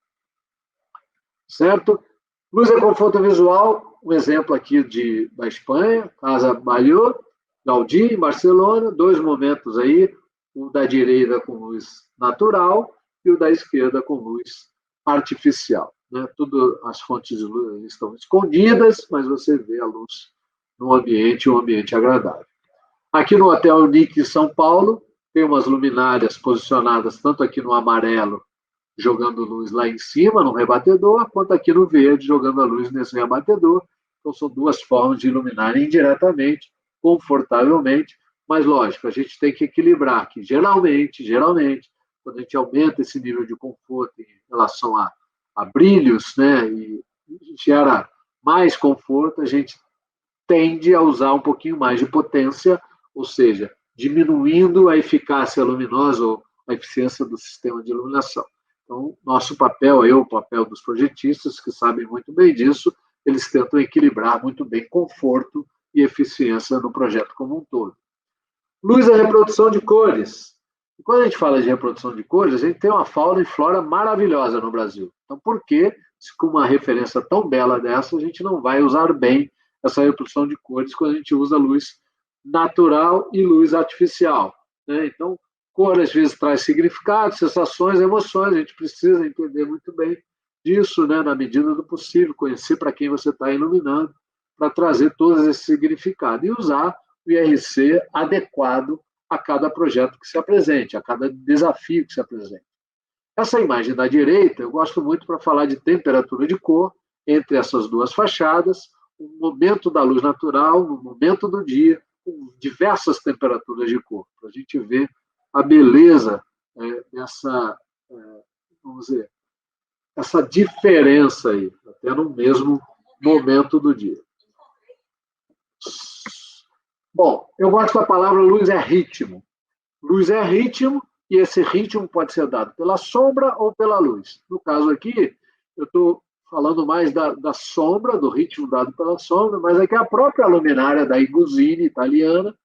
Certo? Luz é conforto visual, um exemplo aqui da Espanha, Casa Batlló, Gaudí, em Barcelona, 2 momentos aí, o da direita com luz natural e o da esquerda com luz artificial. Né? Tudo, as fontes de luz estão escondidas, mas você vê a luz no ambiente, um ambiente agradável. Aqui no Hotel Unique, em São Paulo, tem umas luminárias posicionadas tanto aqui no amarelo, jogando luz lá em cima, no rebatedor, quanto aqui no verde, jogando a luz nesse rebatedor. Então, são 2 formas de iluminar indiretamente, confortavelmente, mas, lógico, a gente tem que equilibrar que, geralmente, quando a gente aumenta esse nível de conforto em relação a brilhos, né, e gera mais conforto, a gente tende a usar um pouquinho mais de potência, ou seja, diminuindo a eficácia luminosa ou a eficiência do sistema de iluminação. Então, nosso papel, o papel dos projetistas, que sabem muito bem disso, eles tentam equilibrar muito bem conforto e eficiência no projeto como um todo. Luz é reprodução de cores. E quando a gente fala de reprodução de cores, a gente tem uma fauna e flora maravilhosa no Brasil. Então, por que, com uma referência tão bela dessa, a gente não vai usar bem essa reprodução de cores quando a gente usa luz natural e luz artificial, né? Então, cor às vezes traz significado, sensações, emoções. A gente precisa entender muito bem disso, né? Na medida do possível, conhecer para quem você está iluminando, para trazer todos esses significados e usar o IRC adequado a cada projeto que se apresente, a cada desafio que se apresente. Essa imagem da direita, eu gosto muito para falar de temperatura de cor entre essas duas fachadas, o momento da luz natural, no momento do dia, com diversas temperaturas de cor, para a gente ver a beleza dessa, vamos dizer, essa diferença aí, até no mesmo momento do dia. Bom, eu gosto da palavra luz é ritmo. Luz é ritmo, e esse ritmo pode ser dado pela sombra ou pela luz. No caso aqui, eu estou falando mais da sombra, do ritmo dado pela sombra, mas aqui a própria luminária da Igusini, italiana,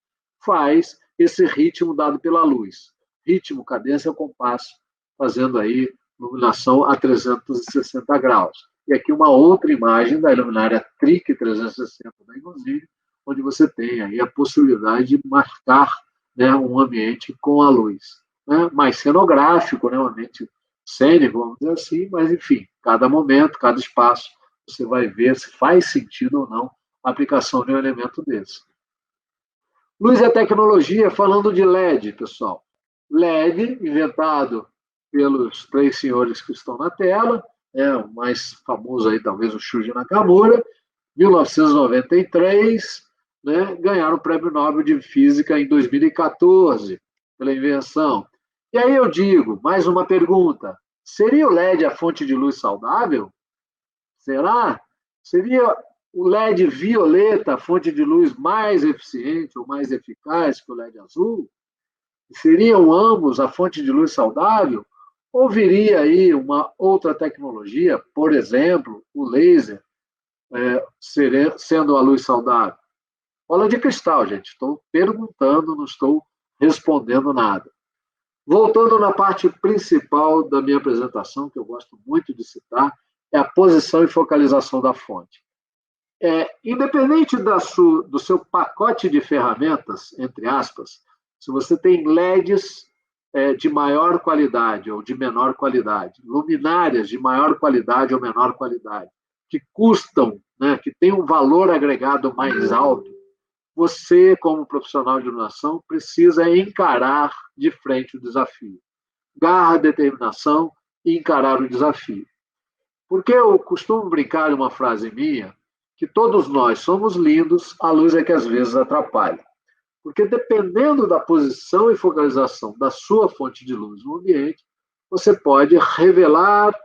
faz esse ritmo dado pela luz. Ritmo, cadência, compasso, fazendo aí iluminação a 360 graus. E aqui uma outra imagem da luminária TRIC 360 da Igusini, onde você tem aí a possibilidade de marcar, né, um ambiente com a luz, né, mais cenográfico, né, um ambiente cênico, vamos dizer assim, mas, enfim, cada momento, cada espaço, você vai ver se faz sentido ou não a aplicação de um elemento desse. Luz é tecnologia, falando de LED, pessoal. LED, inventado pelos três senhores que estão na tela, o mais famoso aí, talvez, o Shuji Nakamura, 1993, né, ganharam o Prêmio Nobel de Física em 2014, pela invenção. E aí eu digo, mais uma pergunta, seria o LED a fonte de luz saudável? Será? Seria o LED violeta a fonte de luz mais eficiente ou mais eficaz que o LED azul? Seriam ambos a fonte de luz saudável? Ou viria aí uma outra tecnologia, por exemplo, o laser, sendo a luz saudável? Bola de cristal, gente. Estou perguntando, não estou respondendo nada. Voltando na parte principal da minha apresentação, que eu gosto muito de citar, é a posição e focalização da fonte. Independente do seu pacote de ferramentas, entre aspas, se você tem LEDs de maior qualidade ou de menor qualidade, luminárias de maior qualidade ou menor qualidade, que custam, né, que têm um valor agregado mais alto, você, como profissional de iluminação, precisa encarar de frente o desafio. Garra, determinação e encarar o desafio. Porque eu costumo brincar em uma frase minha, que todos nós somos lindos, a luz é que às vezes atrapalha. Porque dependendo da posição e focalização da sua fonte de luz no ambiente, você pode revelar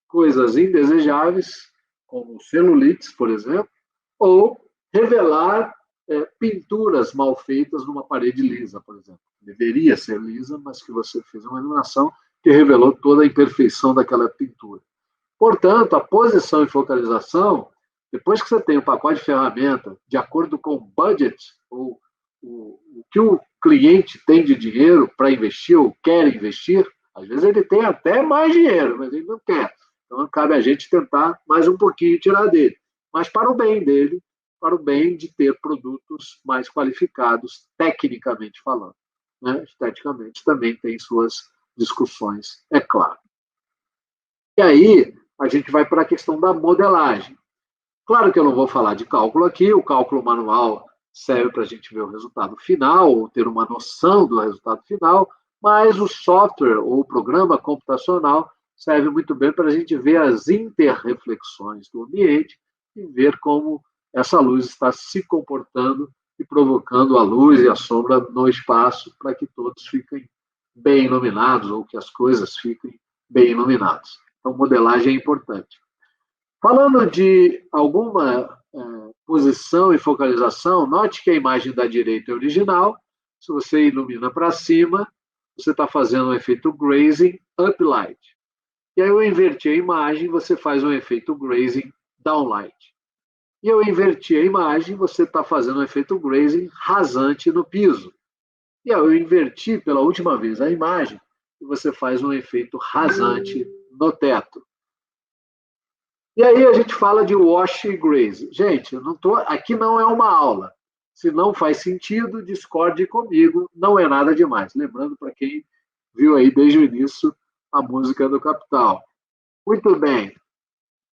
coisas indesejáveis, como celulites, por exemplo, ou revelar pinturas mal feitas numa parede lisa, por exemplo. Deveria ser lisa, mas que você fez uma iluminação que revelou toda a imperfeição daquela pintura. Portanto, a posição e focalização, depois que você tem um pacote de ferramenta de acordo com o budget, ou o que o cliente tem de dinheiro para investir ou quer investir, às vezes ele tem até mais dinheiro, mas ele não quer. Então, cabe a gente tentar mais um pouquinho tirar dele. Mas para o bem dele, para o bem de ter produtos mais qualificados, tecnicamente falando, né? Esteticamente também tem suas discussões, é claro. E aí, a gente vai para a questão da modelagem. Claro que eu não vou falar de cálculo aqui, o cálculo manual serve para a gente ver o resultado final, ou ter uma noção do resultado final, mas o software ou o programa computacional serve muito bem para a gente ver as interreflexões do ambiente e ver como essa luz está se comportando e provocando a luz e a sombra no espaço para que todos fiquem bem iluminados ou que as coisas fiquem bem iluminadas. Então, modelagem é importante. Falando de alguma posição e focalização, note que a imagem da direita é original. Se você ilumina para cima, você está fazendo um efeito grazing uplight. E aí eu inverti a imagem, você faz um efeito grazing downlight. E eu inverti a imagem, você está fazendo um efeito grazing rasante no piso. E aí eu inverti pela última vez a imagem e você faz um efeito rasante no teto. E aí a gente fala de wash e graze. Gente, aqui não é uma aula. Se não faz sentido, discorde comigo, não é nada demais. Lembrando para quem viu aí desde o início a música do Capital. Muito bem.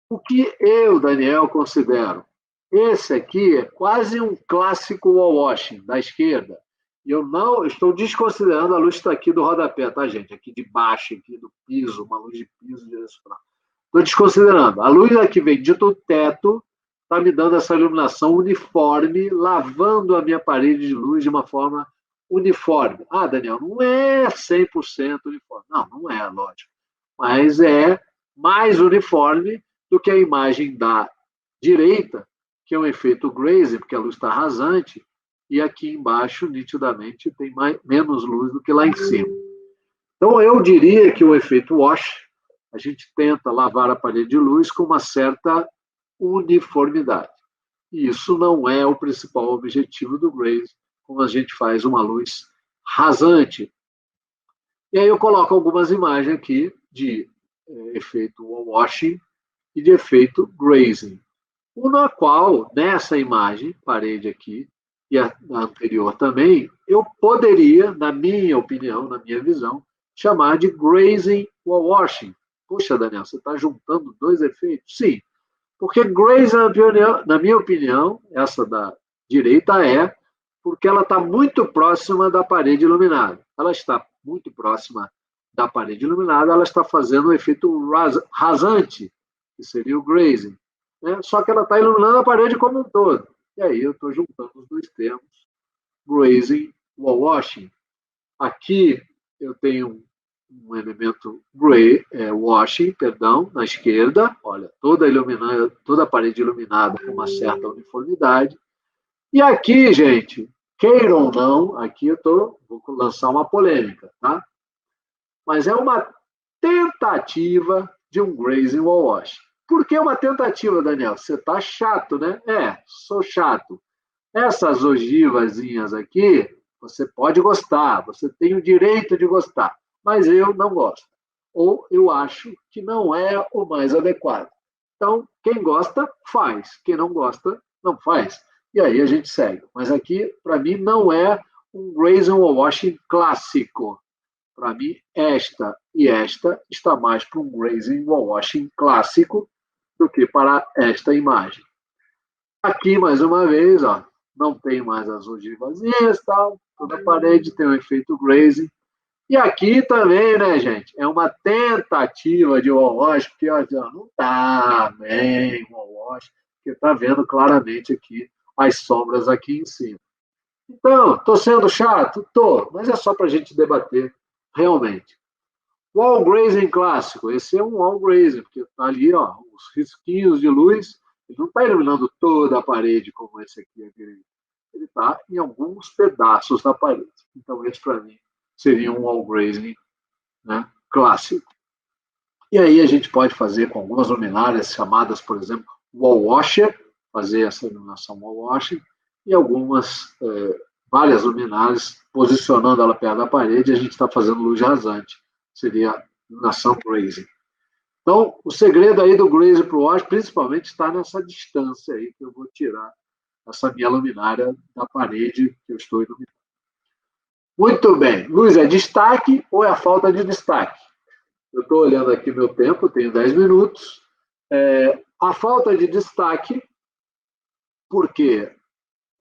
O que eu, Daniel, considero? Esse aqui é quase um clássico wall washing da esquerda. E eu não estou desconsiderando a luz que está aqui do rodapé, tá, gente? Aqui de baixo, aqui do piso, uma luz de piso direcional. Estou desconsiderando. A luz aqui vem do teto, está me dando essa iluminação uniforme, lavando a minha parede de luz de uma forma uniforme. Ah, Daniel, não é 100% uniforme. Não, não é, lógico. Mas é mais uniforme do que a imagem da direita, que é um efeito grazing, porque a luz está rasante, e aqui embaixo, nitidamente, tem menos luz do que lá em cima. Então, eu diria que o efeito wash, a gente tenta lavar a parede de luz com uma certa uniformidade. E isso não é o principal objetivo do graze, quando a gente faz uma luz rasante. E aí eu coloco algumas imagens aqui de efeito washing e de efeito grazing. Na qual, nessa imagem, parede aqui, e a anterior também, eu poderia, na minha opinião, na minha visão, chamar de grazing wall washing. Poxa, Daniel, você está juntando dois efeitos? Sim, porque grazing, na minha opinião, essa da direita porque ela está muito próxima da parede iluminada. Ela está muito próxima da parede iluminada, ela está fazendo um efeito rasante, que seria o grazing. Só que ela está iluminando a parede como um todo. E aí eu estou juntando os dois termos, grazing, wall washing. Aqui eu tenho um elemento washing, na esquerda, olha, toda a parede iluminada com uma certa uniformidade. E aqui, gente, queiram ou não, aqui vou lançar uma polêmica, tá? Mas é uma tentativa de um grazing wall washing. Por que uma tentativa, Daniel? Você está chato, né? Sou chato. Essas ogivazinhas aqui, você pode gostar, você tem o direito de gostar, mas eu não gosto. Ou eu acho que não é o mais adequado. Então, quem gosta, faz. Quem não gosta, não faz. E aí a gente segue. Mas aqui, para mim, não é um grazing wall washing clássico. Para mim, esta e esta está mais para um grazing wall washing clássico do que para esta imagem. Aqui, mais uma vez, ó, não tem mais as ogivazinhas, tal, toda a parede tem um efeito grazing. E aqui também, né, gente, é uma tentativa de wall wash, porque ó, não está bem wall wash, porque está vendo claramente aqui as sombras aqui em cima. Então, estou sendo chato? Estou, mas é só para a gente debater realmente. Wall grazing clássico, esse é um wall grazing, porque está ali, ó, os risquinhos de luz, ele não está iluminando toda a parede como esse aqui à direita. Ele está em alguns pedaços da parede. Então, esse para mim seria um wall grazing, né, clássico. E aí a gente pode fazer com algumas luminárias chamadas, por exemplo, wall washer, fazer essa iluminação wall washer, e várias luminárias posicionando ela perto da parede, e a gente está fazendo luz rasante. Seria a iluminação grazing. Então, o segredo aí do grazing para o wash, principalmente, está nessa distância aí que eu vou tirar essa minha luminária da parede que eu estou iluminando. Muito bem. Luz é destaque ou é a falta de destaque? Eu estou olhando aqui meu tempo, tenho 10 minutos. A falta de destaque, porque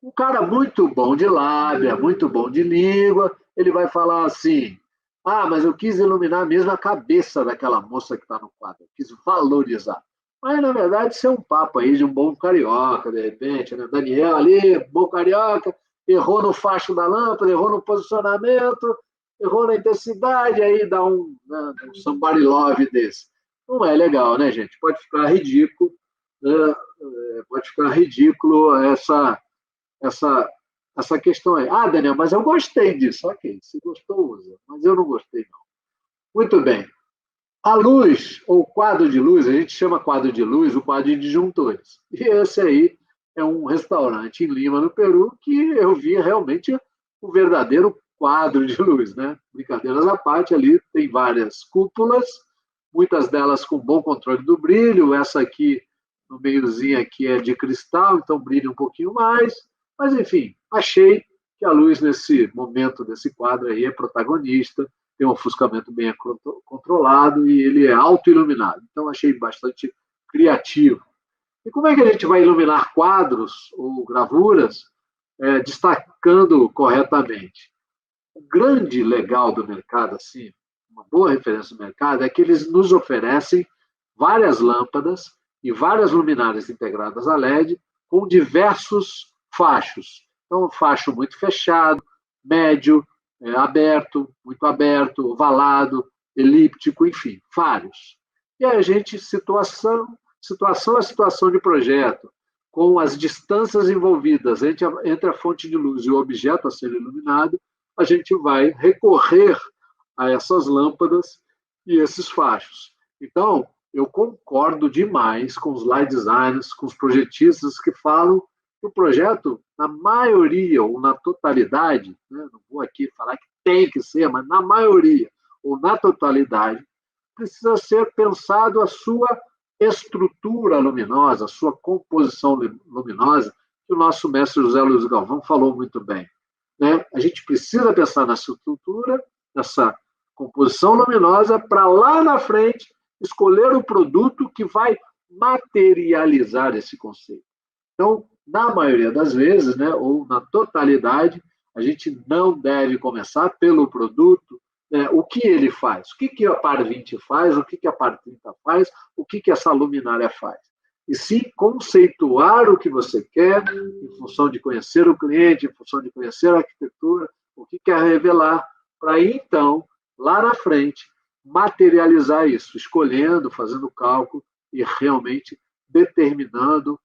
um cara muito bom de lábia, muito bom de língua, ele vai falar assim: mas eu quis iluminar mesmo a cabeça daquela moça que está no quadro, eu quis valorizar. Mas, na verdade, isso é um papo aí de um bom carioca, de repente, né? Daniel ali, bom carioca, errou no facho da lâmpada, errou no posicionamento, errou na intensidade, aí dá um somebody love desse. Não é legal, né, gente? Pode ficar ridículo, né? Pode ficar ridículo essa questão aí. Ah, Daniel, mas eu gostei disso. Ok, se gostou, usa. Mas eu não gostei, não. Muito bem. A luz, ou quadro de luz, a gente chama quadro de luz o quadro de disjuntores. E esse aí é um restaurante em Lima, no Peru, que eu vi realmente o verdadeiro quadro de luz, né? Brincadeiras à parte, ali tem várias cúpulas, muitas delas com bom controle do brilho. Essa aqui, no meiozinho aqui, é de cristal, então brilha um pouquinho mais. Mas, enfim, achei que a luz nesse momento desse quadro aí é protagonista, tem um ofuscamento bem controlado e ele é auto-iluminado. Então, achei bastante criativo. E como é que a gente vai iluminar quadros ou gravuras destacando corretamente? O grande legal do mercado, assim, uma boa referência do mercado, é que eles nos oferecem várias lâmpadas e várias luminárias integradas a LED com diversos fachos. Então, um facho muito fechado, médio, aberto, muito aberto, ovalado, elíptico, enfim, vários. E a gente, situação a situação de projeto, com as distâncias envolvidas entre a fonte de luz e o objeto a ser iluminado, a gente vai recorrer a essas lâmpadas e esses fachos. Então, eu concordo demais com os light designers, com os projetistas que falam que o projeto, na maioria ou na totalidade, né, não vou aqui falar que tem que ser, mas na maioria ou na totalidade, precisa ser pensado a sua estrutura luminosa, a sua composição luminosa, que o nosso mestre José Luiz Galvão falou muito bem. Né? A gente precisa pensar nessa estrutura, nessa composição luminosa, para lá na frente escolher o produto que vai materializar esse conceito. Então, na maioria das vezes, né, ou na totalidade, a gente não deve começar pelo produto, o que ele faz, o que a Par 20 faz, o que a Par 30 faz, o que essa luminária faz. E sim conceituar o que você quer, em função de conhecer o cliente, em função de conhecer a arquitetura, o que quer revelar, para aí, então, lá na frente, materializar isso, escolhendo, fazendo cálculo e realmente determinando,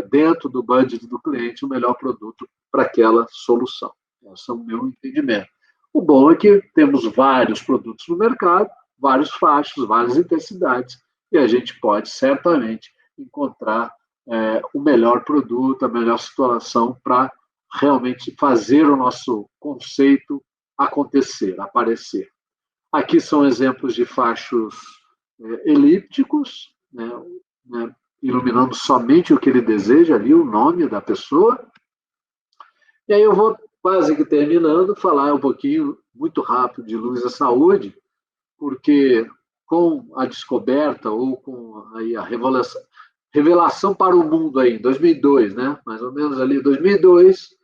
dentro do budget do cliente, o melhor produto para aquela solução. Esse é o meu entendimento. O bom é que temos vários produtos no mercado, vários fachos, várias intensidades, e a gente pode certamente encontrar o melhor produto, a melhor situação para realmente fazer o nosso conceito acontecer, aparecer. Aqui são exemplos de fachos elípticos, né, iluminando somente o que ele deseja ali, o nome da pessoa. E aí eu vou quase que terminando, falar um pouquinho, muito rápido, de luz à saúde, porque com a descoberta ou com aí a revelação para o mundo aí, em 2002, né? Mais ou menos ali, 2002,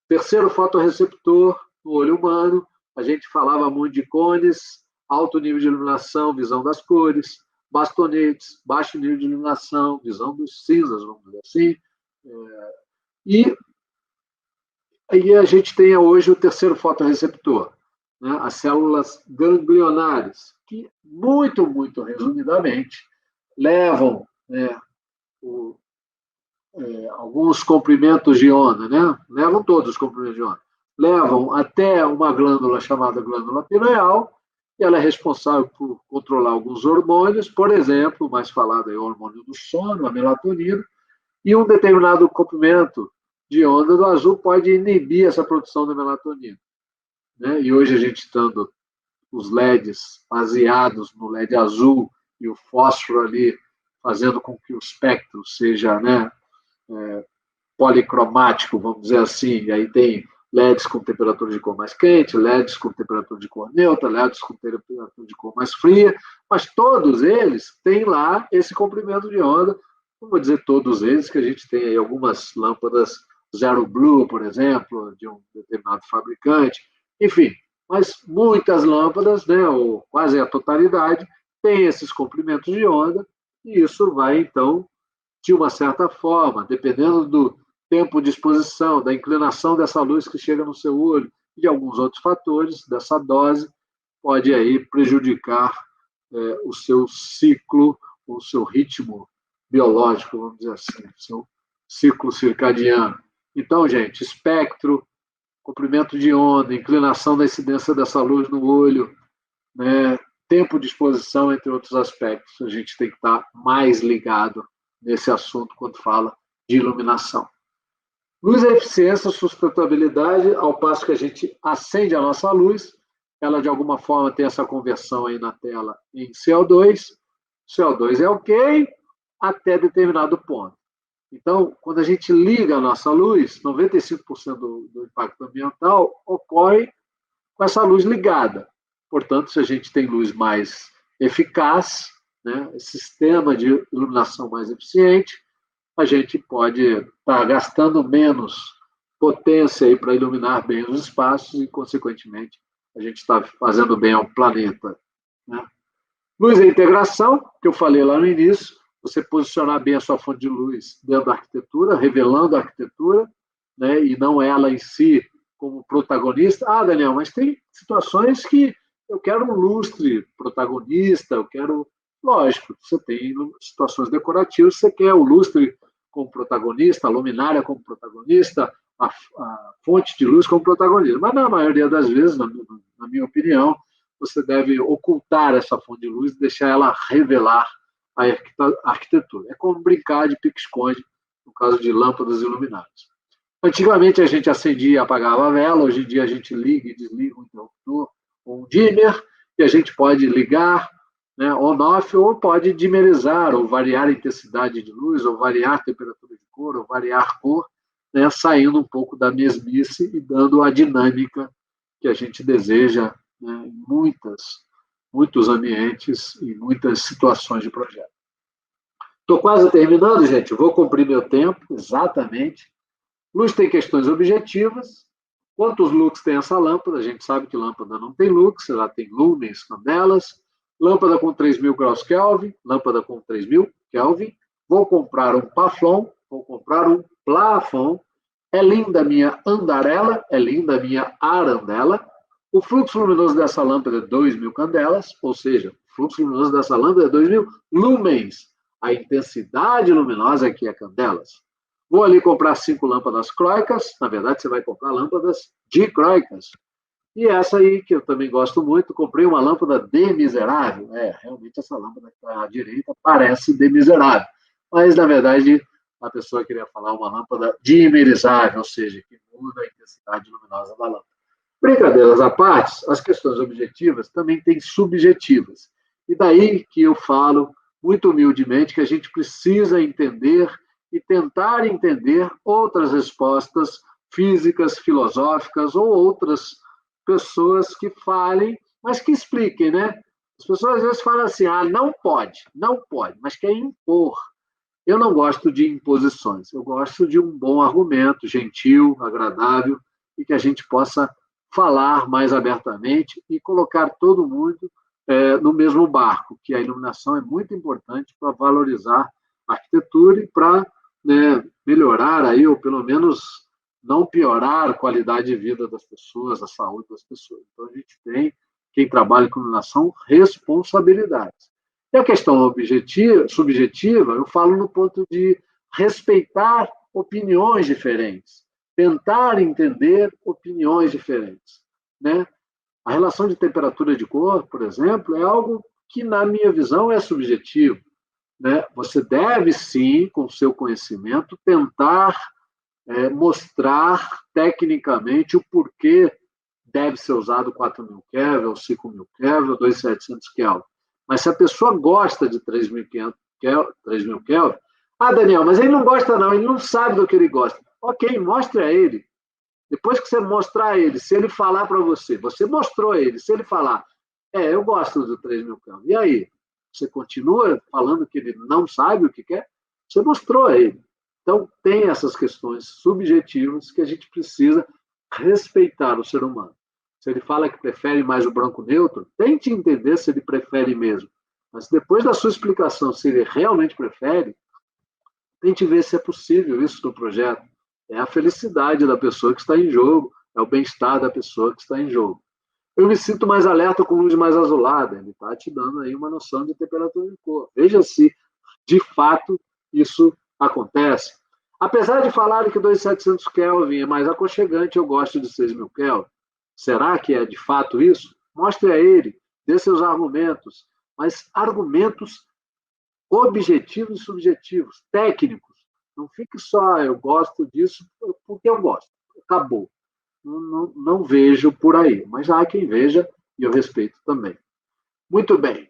terceiro fotorreceptor no olho humano, a gente falava muito de cones, alto nível de iluminação, visão das cores, bastonetes, baixo nível de iluminação, visão dos cinzas, vamos dizer assim, e aí a gente tem hoje o terceiro fotorreceptor, né? As células ganglionares, que, muito, muito resumidamente, levam alguns comprimentos de onda, né? Levam todos os comprimentos de onda. Levam até uma glândula chamada glândula pineal, e ela é responsável por controlar alguns hormônios, por exemplo, o mais falado é o hormônio do sono, a melatonina, e um determinado comprimento de onda do azul pode inibir essa produção da melatonina. Né? E hoje a gente estando os LEDs baseados no LED azul e o fósforo ali fazendo com que o espectro seja, né, policromático, vamos dizer assim, e aí tem LEDs com temperatura de cor mais quente, LEDs com temperatura de cor neutra, LEDs com temperatura de cor mais fria, mas todos eles têm lá esse comprimento de onda. Não vou dizer todos eles, que a gente tem aí algumas lâmpadas Zero Blue, por exemplo, de um determinado fabricante, enfim, mas muitas lâmpadas, né, ou quase a totalidade, tem esses comprimentos de onda, e isso vai, então, de uma certa forma, dependendo do tempo de exposição, da inclinação dessa luz que chega no seu olho, e de alguns outros fatores dessa dose, pode aí prejudicar o seu ciclo, o seu ritmo biológico, vamos dizer assim, o seu ciclo circadiano. Então, gente, espectro, comprimento de onda, inclinação da incidência dessa luz no olho, né, tempo de exposição, entre outros aspectos. A gente tem que estar mais ligado nesse assunto quando fala de iluminação. Luz é eficiência, sustentabilidade, ao passo que a gente acende a nossa luz, ela de alguma forma tem essa conversão aí na tela em CO2. CO2 é ok até determinado ponto. Então, quando a gente liga a nossa luz, 95% do impacto ambiental ocorre com essa luz ligada. Portanto, se a gente tem luz mais eficaz, né, sistema de iluminação mais eficiente, a gente pode estar gastando menos potência para iluminar bem os espaços e, consequentemente, a gente está fazendo bem ao planeta. Né? Luz é integração, que eu falei lá no início, você posicionar bem a sua fonte de luz dentro da arquitetura, revelando a arquitetura, né, e não ela em si como protagonista. Ah, Daniel, mas tem situações que eu quero um lustre protagonista, eu quero... Lógico, você tem situações decorativas, você quer o lustre como protagonista, a luminária como protagonista, a fonte de luz como protagonista. Mas, na maioria das vezes, na minha opinião, você deve ocultar essa fonte de luz e deixar ela revelar a arquitetura. É como brincar de pique-esconde, no caso de lâmpadas iluminadas. Antigamente, a gente acendia e apagava a vela, hoje em dia a gente liga e desliga um interruptor ou um dimmer, e a gente pode ligar, né, on-off, ou pode dimerizar, ou variar a intensidade de luz, ou variar a temperatura de cor, ou variar cor, né, saindo um pouco da mesmice e dando a dinâmica que a gente deseja, né, em muitos ambientes e muitas situações de projeto. Estou quase terminando, gente, vou cumprir meu tempo, exatamente. Luz tem questões objetivas. Quantos lux tem essa lâmpada? A gente sabe que lâmpada não tem lux, ela tem lumens, candelas. Lâmpada com 3.000 graus Kelvin, lâmpada com 3.000 Kelvin. Vou comprar um paflon, vou comprar um plafon. É linda a minha andarela, é linda a minha arandela. O fluxo luminoso dessa lâmpada é 2.000 candelas, ou seja, o fluxo luminoso dessa lâmpada é 2.000 lumens. A intensidade luminosa aqui é candelas. Vou ali comprar 5 lâmpadas croicas, na verdade você vai comprar lâmpadas dicroicas. E essa aí, que eu também gosto muito, comprei uma lâmpada demiserável. Realmente essa lâmpada que está à direita parece demiserável. Mas, na verdade, a pessoa queria falar uma lâmpada dimerizável, ou seja, que muda a intensidade luminosa da lâmpada. Brincadeiras à parte, as questões objetivas também têm subjetivas. E daí que eu falo, muito humildemente, que a gente precisa entender e tentar entender outras respostas físicas, filosóficas ou outras pessoas que falem, mas que expliquem, né? As pessoas às vezes falam assim, não pode, mas quer impor. Eu não gosto de imposições, eu gosto de um bom argumento, gentil, agradável, e que a gente possa falar mais abertamente e colocar todo mundo no mesmo barco, que a iluminação é muito importante para valorizar a arquitetura e para, né, melhorar aí, ou pelo menos não piorar a qualidade de vida das pessoas, a saúde das pessoas. Então, a gente tem, quem trabalha com iluminação, responsabilidades. E a questão subjetiva, eu falo no ponto de respeitar opiniões diferentes, tentar entender opiniões diferentes, né? A relação de temperatura de cor, por exemplo, é algo que, na minha visão, é subjetivo, né? Você deve, sim, com o seu conhecimento, tentar mostrar tecnicamente o porquê deve ser usado 4.000 Kelvin, ou 5.000 Kelvin, ou 2.700 Kelvin. Mas se a pessoa gosta de 3.500 Kelvin, 3.000 Kelvin, Daniel, mas ele não gosta não, ele não sabe do que ele gosta. Ok, mostre a ele. Depois que você mostrar a ele, se ele falar para você, você mostrou a ele, se ele falar, eu gosto do 3.000 Kelvin, e aí? Você continua falando que ele não sabe o que quer? Você mostrou a ele. Então, tem essas questões subjetivas que a gente precisa respeitar o ser humano. Se ele fala que prefere mais o branco neutro, tente entender se ele prefere mesmo. Mas depois da sua explicação, se ele realmente prefere, tente ver se é possível isso no projeto. É a felicidade da pessoa que está em jogo, é o bem-estar da pessoa que está em jogo. Eu me sinto mais alerta com luz mais azulada, ele está te dando aí uma noção de temperatura de cor. Veja se, de fato, isso acontece. Apesar de falarem que 2.700 Kelvin é mais aconchegante, eu gosto de 6.000 Kelvin. Será que é de fato isso? Mostre a ele, dê seus argumentos, mas argumentos objetivos e subjetivos, técnicos. Não fique só, eu gosto disso porque eu gosto. Acabou. Não vejo por aí, mas há quem veja e eu respeito também. Muito bem.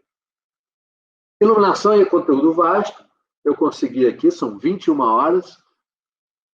Iluminação é conteúdo vasto. Eu consegui aqui, são 21 horas,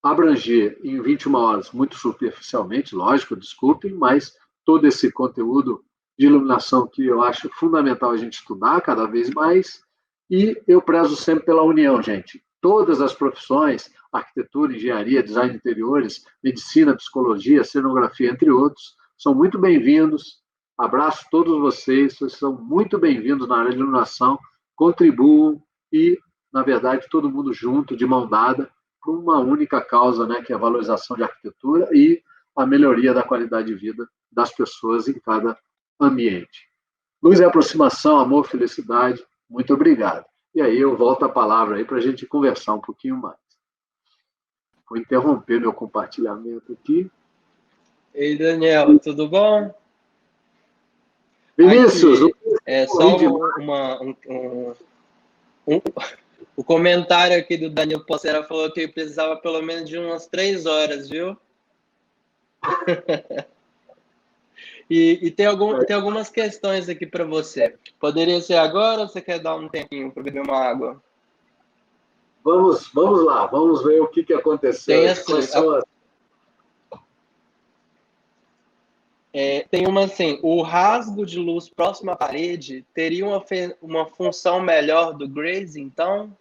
abranger em 21 horas, muito superficialmente, lógico, desculpem, mas todo esse conteúdo de iluminação que eu acho fundamental a gente estudar cada vez mais, e eu prezo sempre pela união, gente. Todas as profissões, arquitetura, engenharia, design de interiores, medicina, psicologia, cenografia, entre outros, são muito bem-vindos. Abraço todos vocês são muito bem-vindos na área de iluminação, contribuam e, na verdade, todo mundo junto, de mão dada, por uma única causa, né, que é a valorização de arquitetura e a melhoria da qualidade de vida das pessoas em cada ambiente. Luz e aproximação, amor, felicidade, muito obrigado. E aí eu volto a palavra aí para a gente conversar um pouquinho mais. Vou interromper meu compartilhamento aqui. Ei, Daniel, tudo bom? Vinícius, aqui, só o comentário aqui do Daniel Possera falou que ele precisava pelo menos de umas 3 horas, viu? e tem algumas questões aqui para você. Poderia ser agora ou você quer dar um tempinho para beber uma água? Vamos lá, vamos ver o que aconteceu. Tem assim, tem uma assim, o rasgo de luz próximo à parede teria uma função melhor do Graze, então?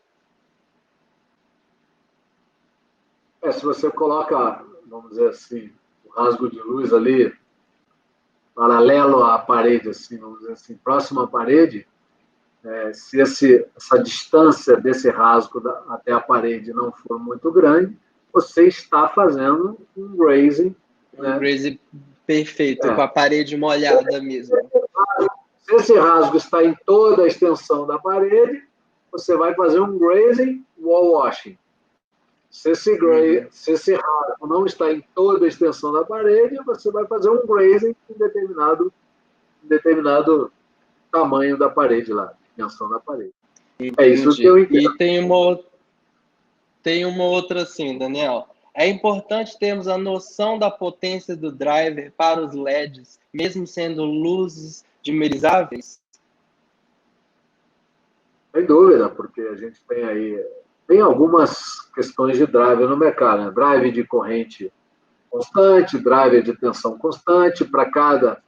Se você coloca, vamos dizer assim, o rasgo de luz ali, paralelo à parede, assim, vamos dizer assim, próximo à parede, se essa distância desse rasgo até a parede não for muito grande, você está fazendo um grazing. Um grazing perfeito, com a parede molhada mesmo. Se esse rasgo está em toda a extensão da parede, você vai fazer um grazing wall washing. Se esse rasgo não está em toda a extensão da parede, você vai fazer um grazing em determinado tamanho da parede lá, dimensão da parede. Entendi. É isso que eu entendo. E tem uma outra assim, Daniel. É importante termos a noção da potência do driver para os LEDs, mesmo sendo luzes dimerizáveis? Sem dúvida, porque a gente tem algumas questões de driver no mercado, né? Driver de corrente constante, driver de tensão constante. Para cada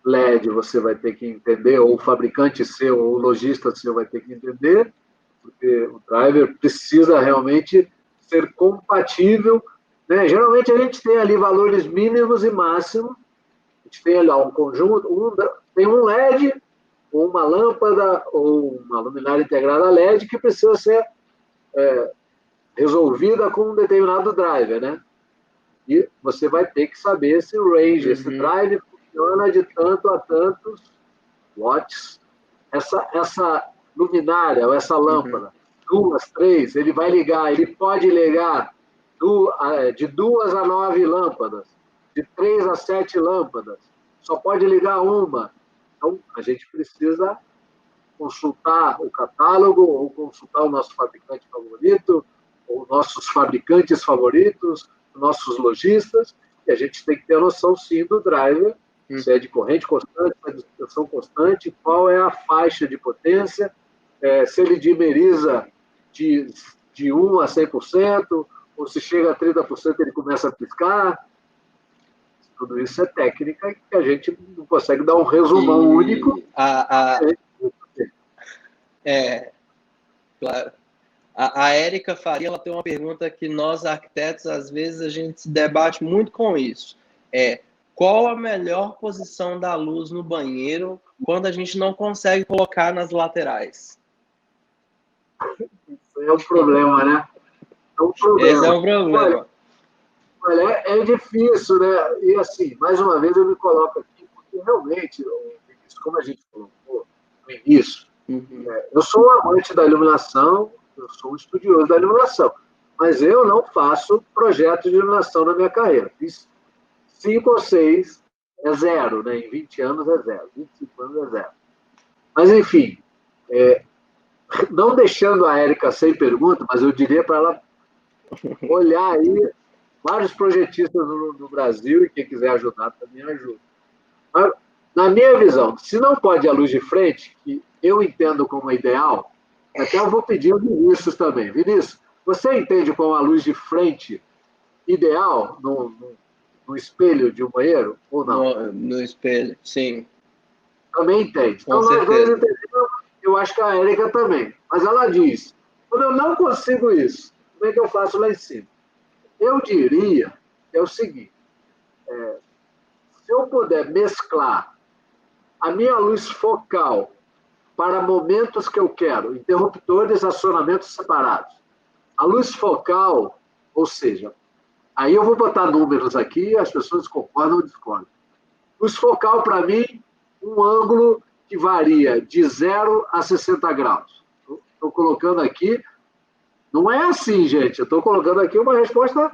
LED você vai ter que entender, ou o fabricante seu, ou o lojista seu vai ter que entender, porque o driver precisa realmente ser compatível, né? Geralmente a gente tem ali valores mínimos e máximos. A gente tem ali um conjunto, tem um LED, ou uma lâmpada, ou uma luminária integrada LED que precisa ser resolvida com um determinado driver, né? E você vai ter que saber esse range, esse drive funciona de tanto a tantos watts. Essa luminária, ou essa lâmpada, 2, 3, ele vai ligar, ele pode ligar de 2 a 9 lâmpadas, de 3 a 7 lâmpadas, só pode ligar uma. Então, a gente precisa consultar o catálogo, ou consultar o nosso fabricante favorito, ou nossos fabricantes favoritos, nossos lojistas, e a gente tem que ter a noção, sim, do driver, se é de corrente constante, se é de tensão constante, qual é a faixa de potência, se ele dimeriza de 1 a 100%, ou se chega a 30% ele começa a piscar. Tudo isso é técnica que a gente não consegue dar um resumão único. Claro. A Érica Faria, ela tem uma pergunta que nós, arquitetos, às vezes a gente se debate muito com isso. Qual a melhor posição da luz no banheiro quando a gente não consegue colocar nas laterais? Isso é um problema, né? Esse é um problema. Olha, Olha, é difícil, né? E assim, mais uma vez eu me coloco aqui, porque realmente, como a gente colocou no início, eu sou um amante da iluminação, eu sou um estudioso da iluminação, mas eu não faço projetos de iluminação na minha carreira. Fiz 5 ou 6, é zero, né? Em 20 anos é zero, 25 anos é zero. Mas, enfim, não deixando a Érica sem pergunta, mas eu diria para ela olhar aí vários projetistas no Brasil e quem quiser ajudar também ajuda. Mas, na minha visão, se não pode a luz de frente, que eu entendo como ideal, até eu vou pedir o Vinícius também. Vinícius, você entende como a luz de frente ideal no espelho de um banheiro ou não? No espelho, sim. Também entende. Com Então, nós dois certeza. entendemos, eu acho que a Érica também. Mas ela diz, quando eu não consigo isso, como é que eu faço lá em cima? Eu diria que é o seguinte, se eu puder mesclar a minha luz focal para momentos que eu quero, interruptores, acionamentos separados. A luz focal, ou seja, aí eu vou botar números aqui, as pessoas concordam ou discordam. Luz focal, para mim, um ângulo que varia de 0 a 60 graus. Estou colocando aqui, não é assim, gente, eu estou colocando aqui uma resposta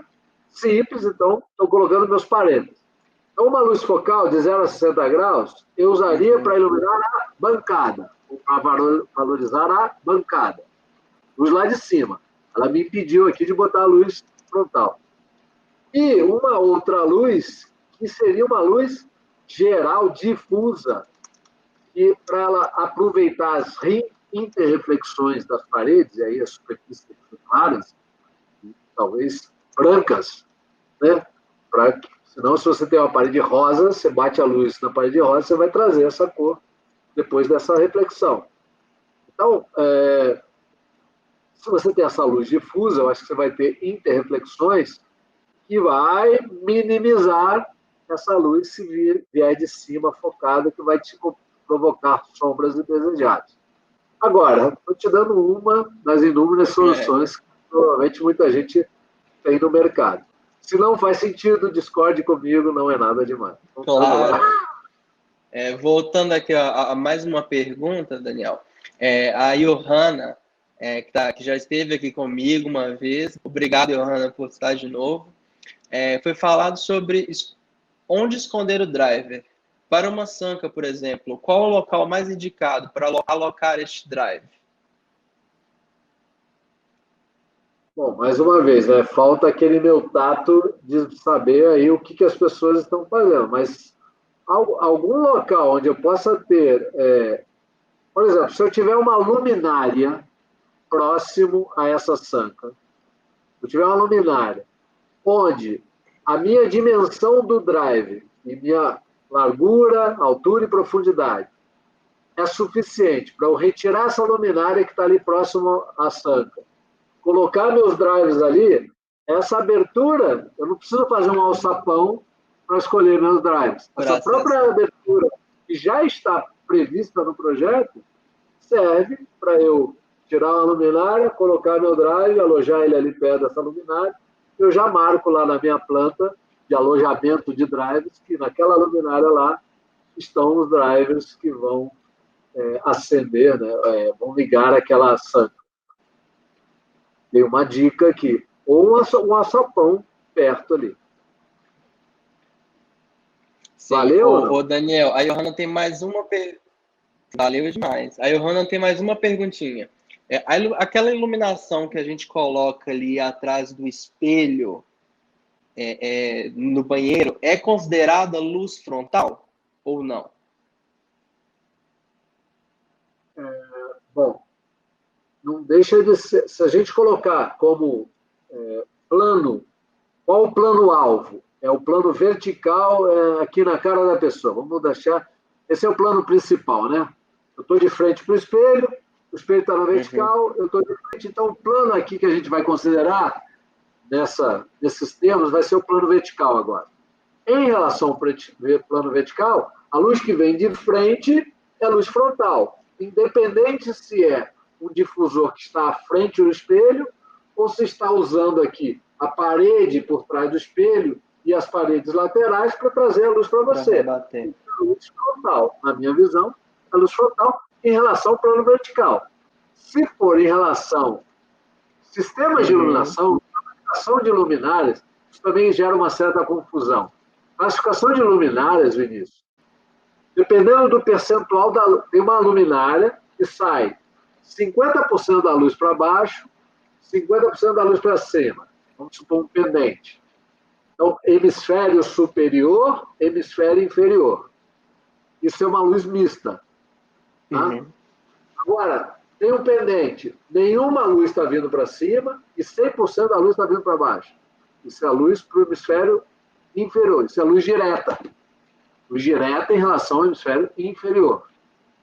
simples, então estou colocando meus parênteses. Então, uma luz focal de 0 a 60 graus, eu usaria para iluminar a bancada, ou para valorizar a bancada. Luz lá de cima. Ela me impediu aqui de botar a luz frontal. E uma outra luz, que seria uma luz geral, difusa, e para ela aproveitar as interreflexões das paredes, e aí as superfícies claras, talvez brancas, né? Senão, se você tem uma parede rosa, você bate a luz na parede rosa, você vai trazer essa cor depois dessa reflexão. Então, se você tem essa luz difusa, eu acho que você vai ter interreflexões que vai minimizar essa luz se vier de cima focada, que vai te provocar sombras indesejadas. Agora, estou te dando uma das inúmeras soluções que provavelmente muita gente tem no mercado. Se não faz sentido, discorde comigo, não é nada demais. Claro. Voltando aqui a mais uma pergunta, Daniel. A Johanna, que já esteve aqui comigo uma vez, obrigado, Johanna, por estar de novo. Foi falado sobre onde esconder o driver. Para uma Sanca, por exemplo, qual o local mais indicado para alocar este drive? Bom, mais uma vez, falta aquele meu tato de saber aí o que as pessoas estão fazendo, mas algum local onde eu possa ter, por exemplo, se eu tiver uma luminária próximo a essa Sanca, se eu tiver uma luminária onde a minha dimensão do drive e minha largura, altura e profundidade é suficiente para eu retirar essa luminária que está ali próximo à Sanca, colocar meus drives ali, essa abertura, eu não preciso fazer um alçapão para escolher meus drives. Essa própria abertura, que já está prevista no projeto, serve para eu tirar uma luminária, colocar meu drive, alojar ele ali perto dessa luminária, eu já marco lá na minha planta de alojamento de drives, que naquela luminária lá estão os drivers que vão acender, né, vão ligar aquela Sanca. Tem uma dica aqui, ou um açapão perto ali. Sim. Valeu? Daniel, a Johanna tem mais uma pergunta. Valeu demais. A Johanna tem mais uma perguntinha. Aquela iluminação que a gente coloca ali atrás do espelho no banheiro é considerada luz frontal ou não? Bom, não deixa de ser. Se a gente colocar como plano, qual o plano-alvo? É o plano vertical aqui na cara da pessoa. Vamos deixar. Esse é o plano principal, né? Eu estou de frente para o espelho está na vertical, eu estou de frente. Então, o plano aqui que a gente vai considerar nesses termos vai ser o plano vertical agora. Em relação ao plano vertical, a luz que vem de frente é a luz frontal. Independente se é um difusor que está à frente do espelho ou se está usando aqui a parede por trás do espelho e as paredes laterais para trazer a luz para você. A luz frontal, na minha visão, a luz frontal em relação ao plano vertical. Se for em relação a sistemas de iluminação, classificação de luminárias, isso também gera uma certa confusão. Classificação de luminárias, Vinícius, dependendo do percentual, tem uma luminária que sai 50% da luz para baixo, 50% da luz para cima. Vamos supor um pendente. Então, hemisfério superior, hemisfério inferior. Isso é uma luz mista. Tá? Agora, tem um pendente. Nenhuma luz está vindo para cima e 100% da luz está vindo para baixo. Isso é a luz para o hemisfério inferior. Isso é luz direta. Luz direta em relação ao hemisfério inferior.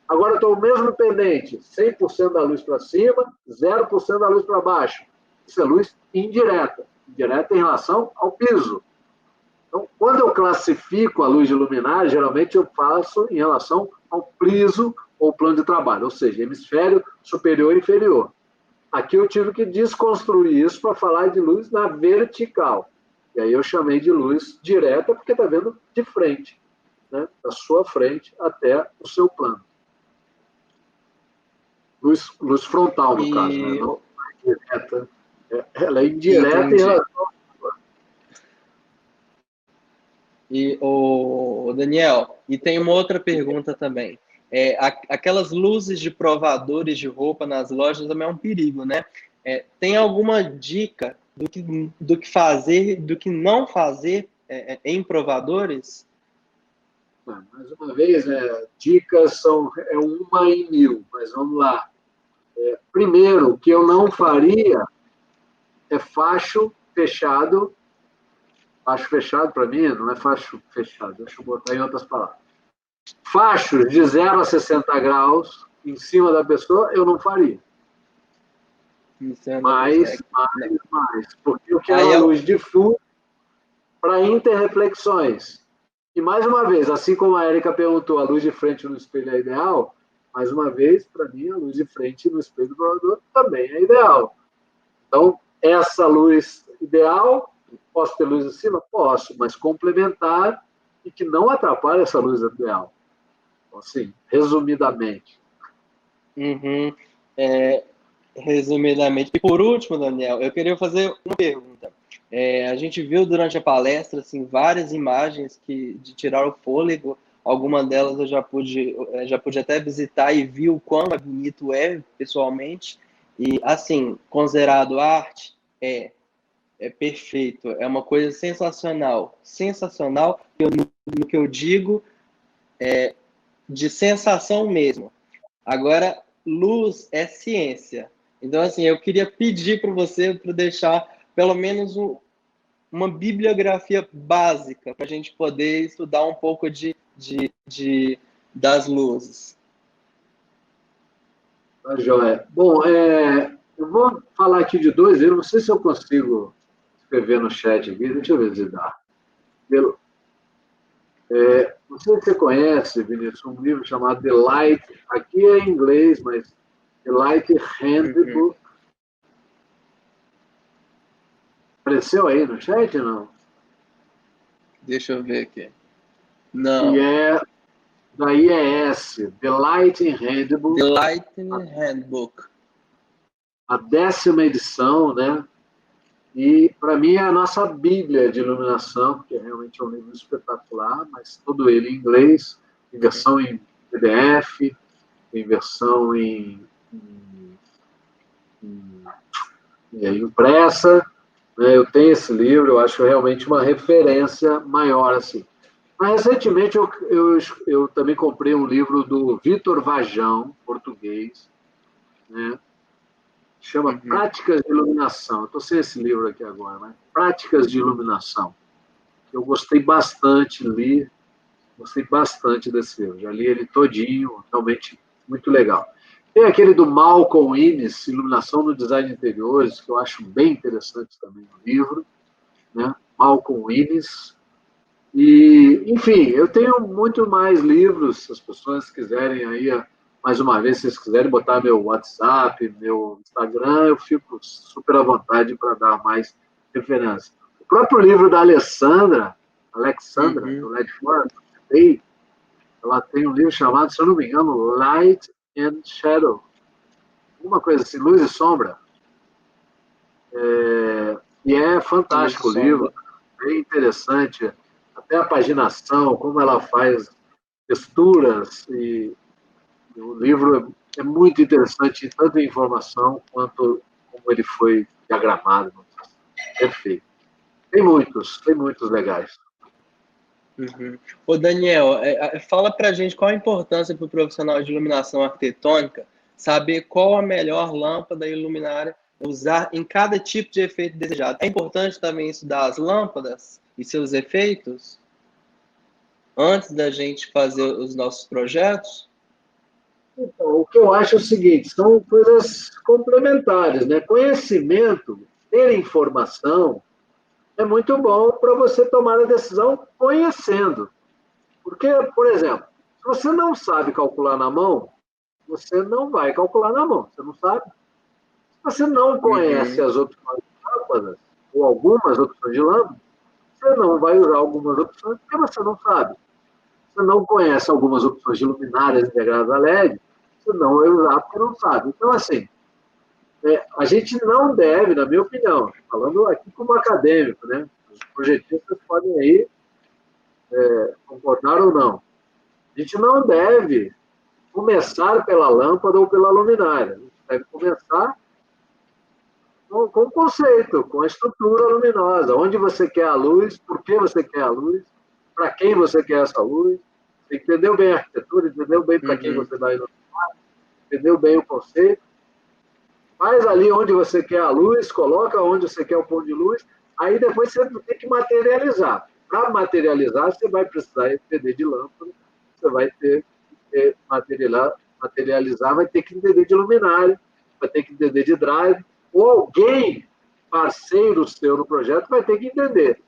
Agora, estou o mesmo pendente. 100% da luz para cima, 0% da luz para baixo. Isso é luz indireta. Indireta em relação ao piso. Então, quando eu classifico a luz de luminária, geralmente eu faço em relação ao piso ou plano de trabalho, ou seja, hemisfério superior e inferior. Aqui eu tive que desconstruir isso para falar de luz na vertical. E aí eu chamei de luz direta porque está vendo de frente, né? Da sua frente até o seu plano. Luz frontal, no caso, né? Não é direta. Ela é indireta em relação. E, Daniel, e tem uma outra pergunta também. Aquelas luzes de provadores de roupa nas lojas também é um perigo, né? Tem alguma dica do que fazer, do que não fazer em provadores? Mais uma vez, dicas são uma em 1000, mas vamos lá. Primeiro, o que eu não faria é facho fechado. Facho fechado, para mim, não é facho fechado. Deixa eu botar em outras palavras. Fachos de 0 a 60 graus em cima da pessoa, eu não faria. Mas, porque eu quero a luz de fundo para interreflexões. E, mais uma vez, assim como a Érica perguntou, a luz de frente no espelho é ideal, mais uma vez, para mim, a luz de frente no espelho do provador também é ideal. Então, essa luz ideal, posso ter luz acima? Posso, mas complementar e que não atrapalhe essa luz ideal. Assim, resumidamente. Resumidamente. E por último, Daniel, eu queria fazer uma pergunta. A gente viu durante a palestra assim, várias imagens de tirar o fôlego. Algumas delas eu já pude até visitar e vi o quão bonito é pessoalmente. E, assim, considerado arte, é perfeito. É uma coisa sensacional. Sensacional, no que eu digo, de sensação mesmo. Agora, luz é ciência. Então, assim, eu queria pedir para você para deixar pelo menos uma bibliografia básica para a gente poder estudar um pouco das luzes. Tá, joia. Bom, eu vou falar aqui de dois, eu não sei se eu consigo escrever no chat aqui, deixa eu ver se dá. Não sei se você conhece, Vinícius, um livro chamado The Light, aqui é em inglês, mas The Light Handbook. Apareceu aí no chat, não? Deixa eu ver aqui. Não. E da IES, The Lighting Handbook. The Lighting Handbook. A 10ª edição, né? E, para mim, é a nossa bíblia de iluminação, porque realmente é um livro espetacular, mas todo ele em inglês, em versão em PDF, em versão impressa. Né? Eu tenho esse livro, eu acho realmente uma referência maior, assim. Mas, recentemente, eu também comprei um livro do Vitor Vajão, português, né? Chama Práticas de Iluminação. Eu estou sem esse livro aqui agora, né? Práticas de Iluminação. Eu gostei bastante, gostei bastante desse livro. Já li ele todinho, realmente muito legal. Tem aquele do Malcolm Innes, Iluminação no Design de Interiores, que eu acho bem interessante também no livro, né? Malcolm Innes. E, enfim, eu tenho muito mais livros, se as pessoas quiserem aí, mais uma vez, se vocês quiserem botar meu WhatsApp, meu Instagram, eu fico super à vontade para dar mais referência. O próprio livro da Alexandra, do Ledford, ela tem um livro chamado, se eu não me engano, Light and Shadow. Uma coisa assim, Luz e Sombra. E é fantástico o livro, bem interessante. Até a paginação, como ela faz texturas. E o livro é muito interessante, tanto em informação quanto como ele foi diagramado. Perfeito. Tem muitos legais. Uhum. Ô, Daniel, fala pra gente qual a importância para o profissional de iluminação arquitetônica saber qual a melhor lâmpada e luminária usar em cada tipo de efeito desejado. É importante também estudar as lâmpadas e seus efeitos antes da gente fazer os nossos projetos? Então, o que eu acho é o seguinte, são coisas complementares, né? Conhecimento, ter informação, é muito bom para você tomar a decisão conhecendo. Porque, por exemplo, se você não sabe calcular na mão, você não vai calcular na mão, você não sabe. Se você não conhece as opções de lâmpadas, ou algumas opções de lâmpada, você não vai usar algumas opções porque você não sabe. Se você não conhece algumas opções de luminárias integradas a LED, você não vai usar porque não sabe. Então, assim, a gente não deve, na minha opinião, falando aqui como acadêmico, né? Os projetistas podem aí concordar ou não. A gente não deve começar pela lâmpada ou pela luminária. A gente deve começar com o conceito, com a estrutura luminosa. Onde você quer a luz, por que você quer a luz, para quem você quer essa luz. Você entendeu bem a arquitetura, entendeu bem para quem você vai iluminar, entendeu bem o conceito. Faz ali onde você quer a luz, coloca onde você quer o ponto de luz, aí depois você tem que materializar. Para materializar, você vai precisar entender de lâmpada, você vai ter que materializar, vai ter que entender de luminária, vai ter que entender de drive, ou alguém, parceiro seu no projeto, vai ter que entender.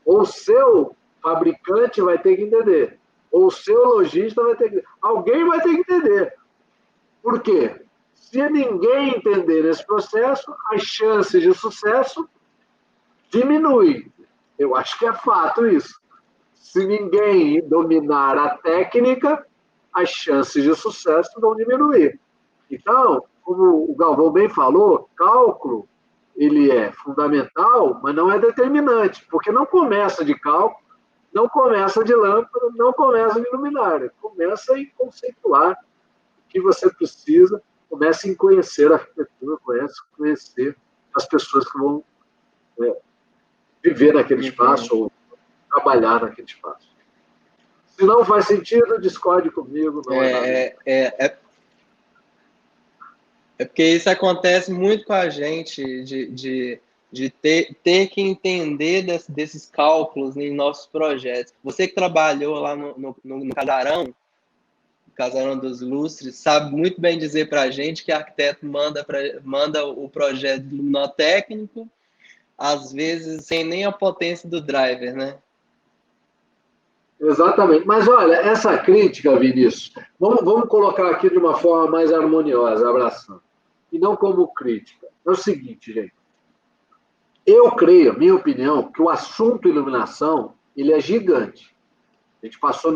Ou o seu fabricante vai ter que entender. Ou o seu lojista vai ter que... Alguém vai ter que entender. Por quê? Se ninguém entender esse processo, as chances de sucesso diminuem. Eu acho que é fato isso. Se ninguém dominar a técnica, as chances de sucesso vão diminuir. Então, como o Galvão bem falou, cálculo ele é fundamental, mas não é determinante, porque não começa de cálculo, não começa de lâmpada, não começa de luminária, começa em conceituar o que você precisa, começa em conhecer a arquitetura, conhecer as pessoas que vão viver naquele espaço ou trabalhar naquele espaço. Se não faz sentido, discorde comigo. Não é porque isso acontece muito com a gente, de ter que entender desses cálculos em nossos projetos. Você que trabalhou lá no Casarão dos Lustres, sabe muito bem dizer para a gente que arquiteto manda o projeto no técnico, às vezes sem nem a potência do driver, né? Exatamente. Mas olha, essa crítica, Vinícius, vamos colocar aqui de uma forma mais harmoniosa, abraçando, e não como crítica. É o seguinte, gente. Eu creio, minha opinião, que o assunto iluminação ele é gigante. A gente passou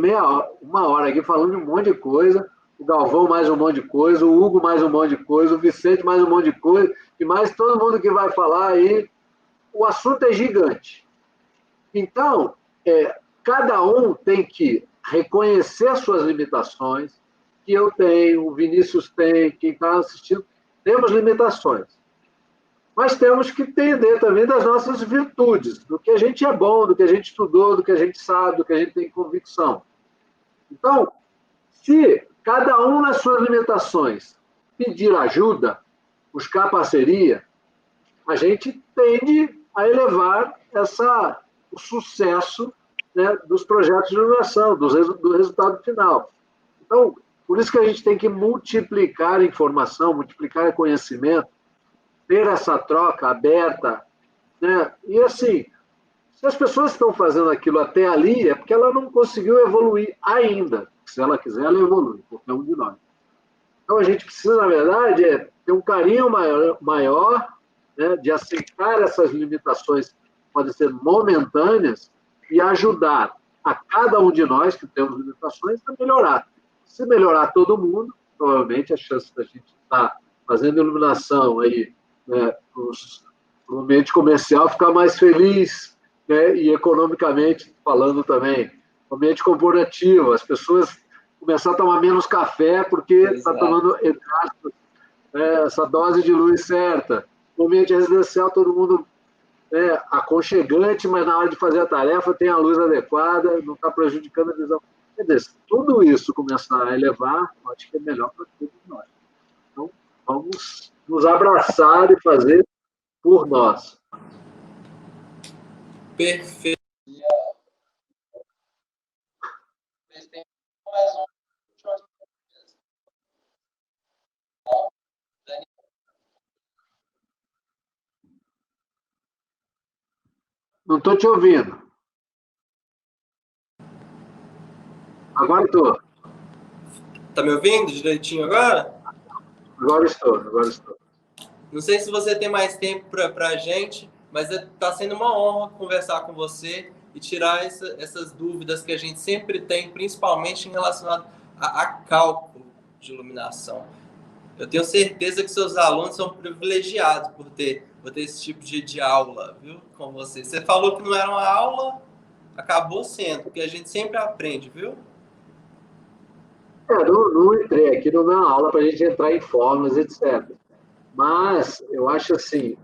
uma hora aqui falando de um monte de coisa, o Galvão mais um monte de coisa, o Hugo mais um monte de coisa, o Vicente mais um monte de coisa, e mais todo mundo que vai falar aí. O assunto é gigante. Então, cada um tem que reconhecer suas limitações, que eu tenho, o Vinícius tem, quem está assistindo, temos limitações. Mas temos que entender também das nossas virtudes, do que a gente é bom, do que a gente estudou, do que a gente sabe, do que a gente tem convicção. Então, se cada um nas suas limitações pedir ajuda, buscar parceria, a gente tende a elevar o sucesso, né, dos projetos de iluminação, do resultado final. Então, por isso que a gente tem que multiplicar a informação, multiplicar o conhecimento, ter essa troca aberta, né? E assim, se as pessoas estão fazendo aquilo até ali, é porque ela não conseguiu evoluir ainda. Se ela quiser, ela evolui, qualquer um de nós. Então a gente precisa, na verdade, ter um carinho maior né, de aceitar essas limitações que podem ser momentâneas e ajudar a cada um de nós que temos limitações a melhorar. Se melhorar todo mundo, provavelmente a chance da gente estar fazendo iluminação aí, né, para o ambiente comercial ficar mais feliz, né, e economicamente falando também, o ambiente corporativo, as pessoas começar a tomar menos café porque está tomando essa dose de luz certa. No ambiente residencial, todo mundo aconchegante, mas na hora de fazer a tarefa tem a luz adequada, não está prejudicando a visão. Quer dizer, se tudo isso começar a elevar, acho que é melhor para todos nós. Então, vamos nos abraçar e fazer por nós. Perfeito. Não estou te ouvindo. Agora estou. Tá me ouvindo direitinho agora? Agora estou. Não sei se você tem mais tempo para a gente, mas está sendo uma honra conversar com você e tirar essas dúvidas que a gente sempre tem, principalmente em relação a cálculo de iluminação. Eu tenho certeza que seus alunos são privilegiados por ter esse tipo de aula, viu, com você. Você falou que não era uma aula, acabou sendo, porque a gente sempre aprende, viu? Não entrei aqui, não é uma aula para a gente entrar em fórmulas, etc. Mas eu acho assim,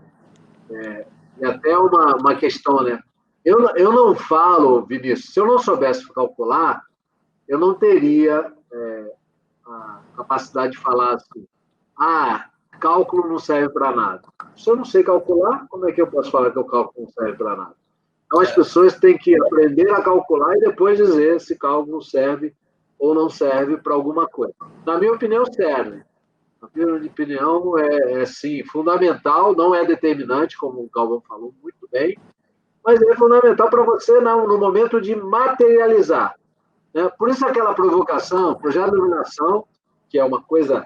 é até uma questão, né? Eu não falo, Vinícius, se eu não soubesse calcular, eu não teria a capacidade de falar assim, cálculo não serve para nada. Se eu não sei calcular, como é que eu posso falar que o cálculo não serve para nada? Então, as pessoas têm que aprender a calcular e depois dizer se cálculo serve ou não serve para alguma coisa. Na minha opinião, serve. Na minha opinião, sim, fundamental, não é determinante, como o Galvão falou muito bem, mas é fundamental para você no momento de materializar. Né? Por isso aquela provocação, projeto de iluminação, que é uma coisa,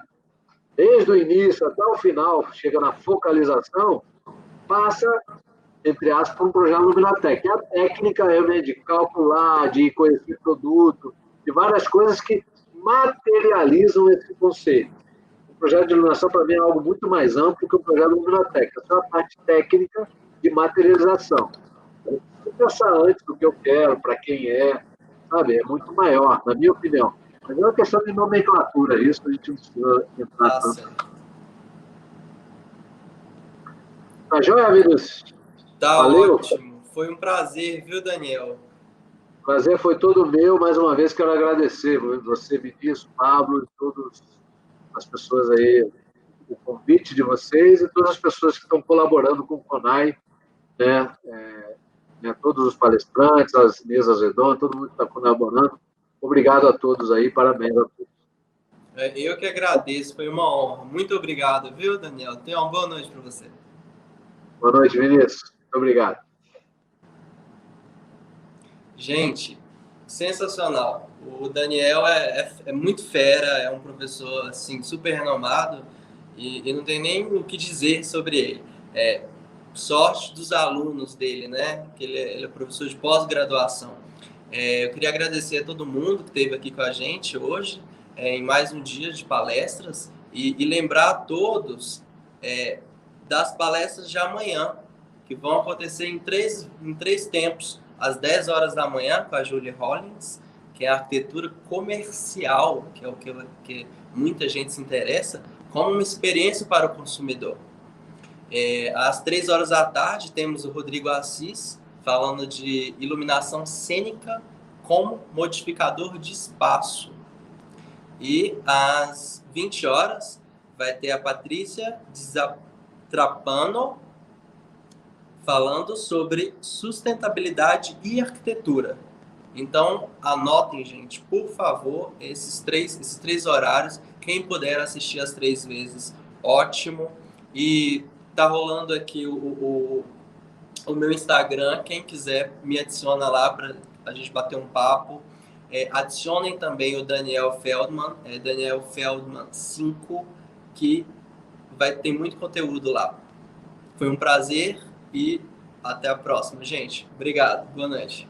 desde o início até o final, chega na focalização, passa, entre aspas, por um projeto Luminatec. A técnica é de calcular, de conhecer produto, de várias coisas que materializam esse conceito. O projeto de iluminação, para mim, é algo muito mais amplo que o projeto Luminatec. É só a parte técnica de materialização. Eu preciso pensar antes do que eu quero, para quem sabe? É muito maior, na minha opinião. Mas é uma questão de nomenclatura, isso a gente não precisa entrar tanto. Tá joia, Vinícius? Tá. Valeu. Ótimo. Foi um prazer, viu, Daniel? O prazer foi todo meu. Mais uma vez, quero agradecer você, Vinícius, Pablo, e todas as pessoas aí, o convite de vocês e todas as pessoas que estão colaborando com o CONAI, né? Todos os palestrantes, as mesas redondas, todo mundo que está colaborando. Obrigado a todos aí, parabéns a todos. Eu que agradeço, foi uma honra. Muito obrigado, viu, Daniel? Tenha uma boa noite para você. Boa noite, Vinícius. Muito obrigado. Gente, sensacional. O Daniel é muito fera, é um professor assim, super renomado e não tem nem o que dizer sobre ele. Sorte dos alunos dele, né? Que ele é professor de pós-graduação. Eu queria agradecer a todo mundo que esteve aqui com a gente hoje, em mais um dia de palestras, e lembrar a todos das palestras de amanhã, que vão acontecer em três tempos. Às 10 horas da manhã, com a Julie Hollins, que é a arquitetura comercial, que é o que muita gente se interessa, como uma experiência para o consumidor. Às 3 horas da tarde, temos o Rodrigo Assis, falando de iluminação cênica como modificador de espaço. E às 20 horas, vai ter a Patrícia Trapano, falando sobre sustentabilidade e arquitetura. Então, anotem, gente, por favor, esses três horários. Quem puder assistir as 3 vezes, ótimo. E tá rolando aqui o meu Instagram. Quem quiser, me adiciona lá para a gente bater um papo. Adicionem também o Daniel Feldman, Daniel Feldman 5, que vai ter muito conteúdo lá. Foi um prazer e até a próxima, gente. Obrigado. Boa noite.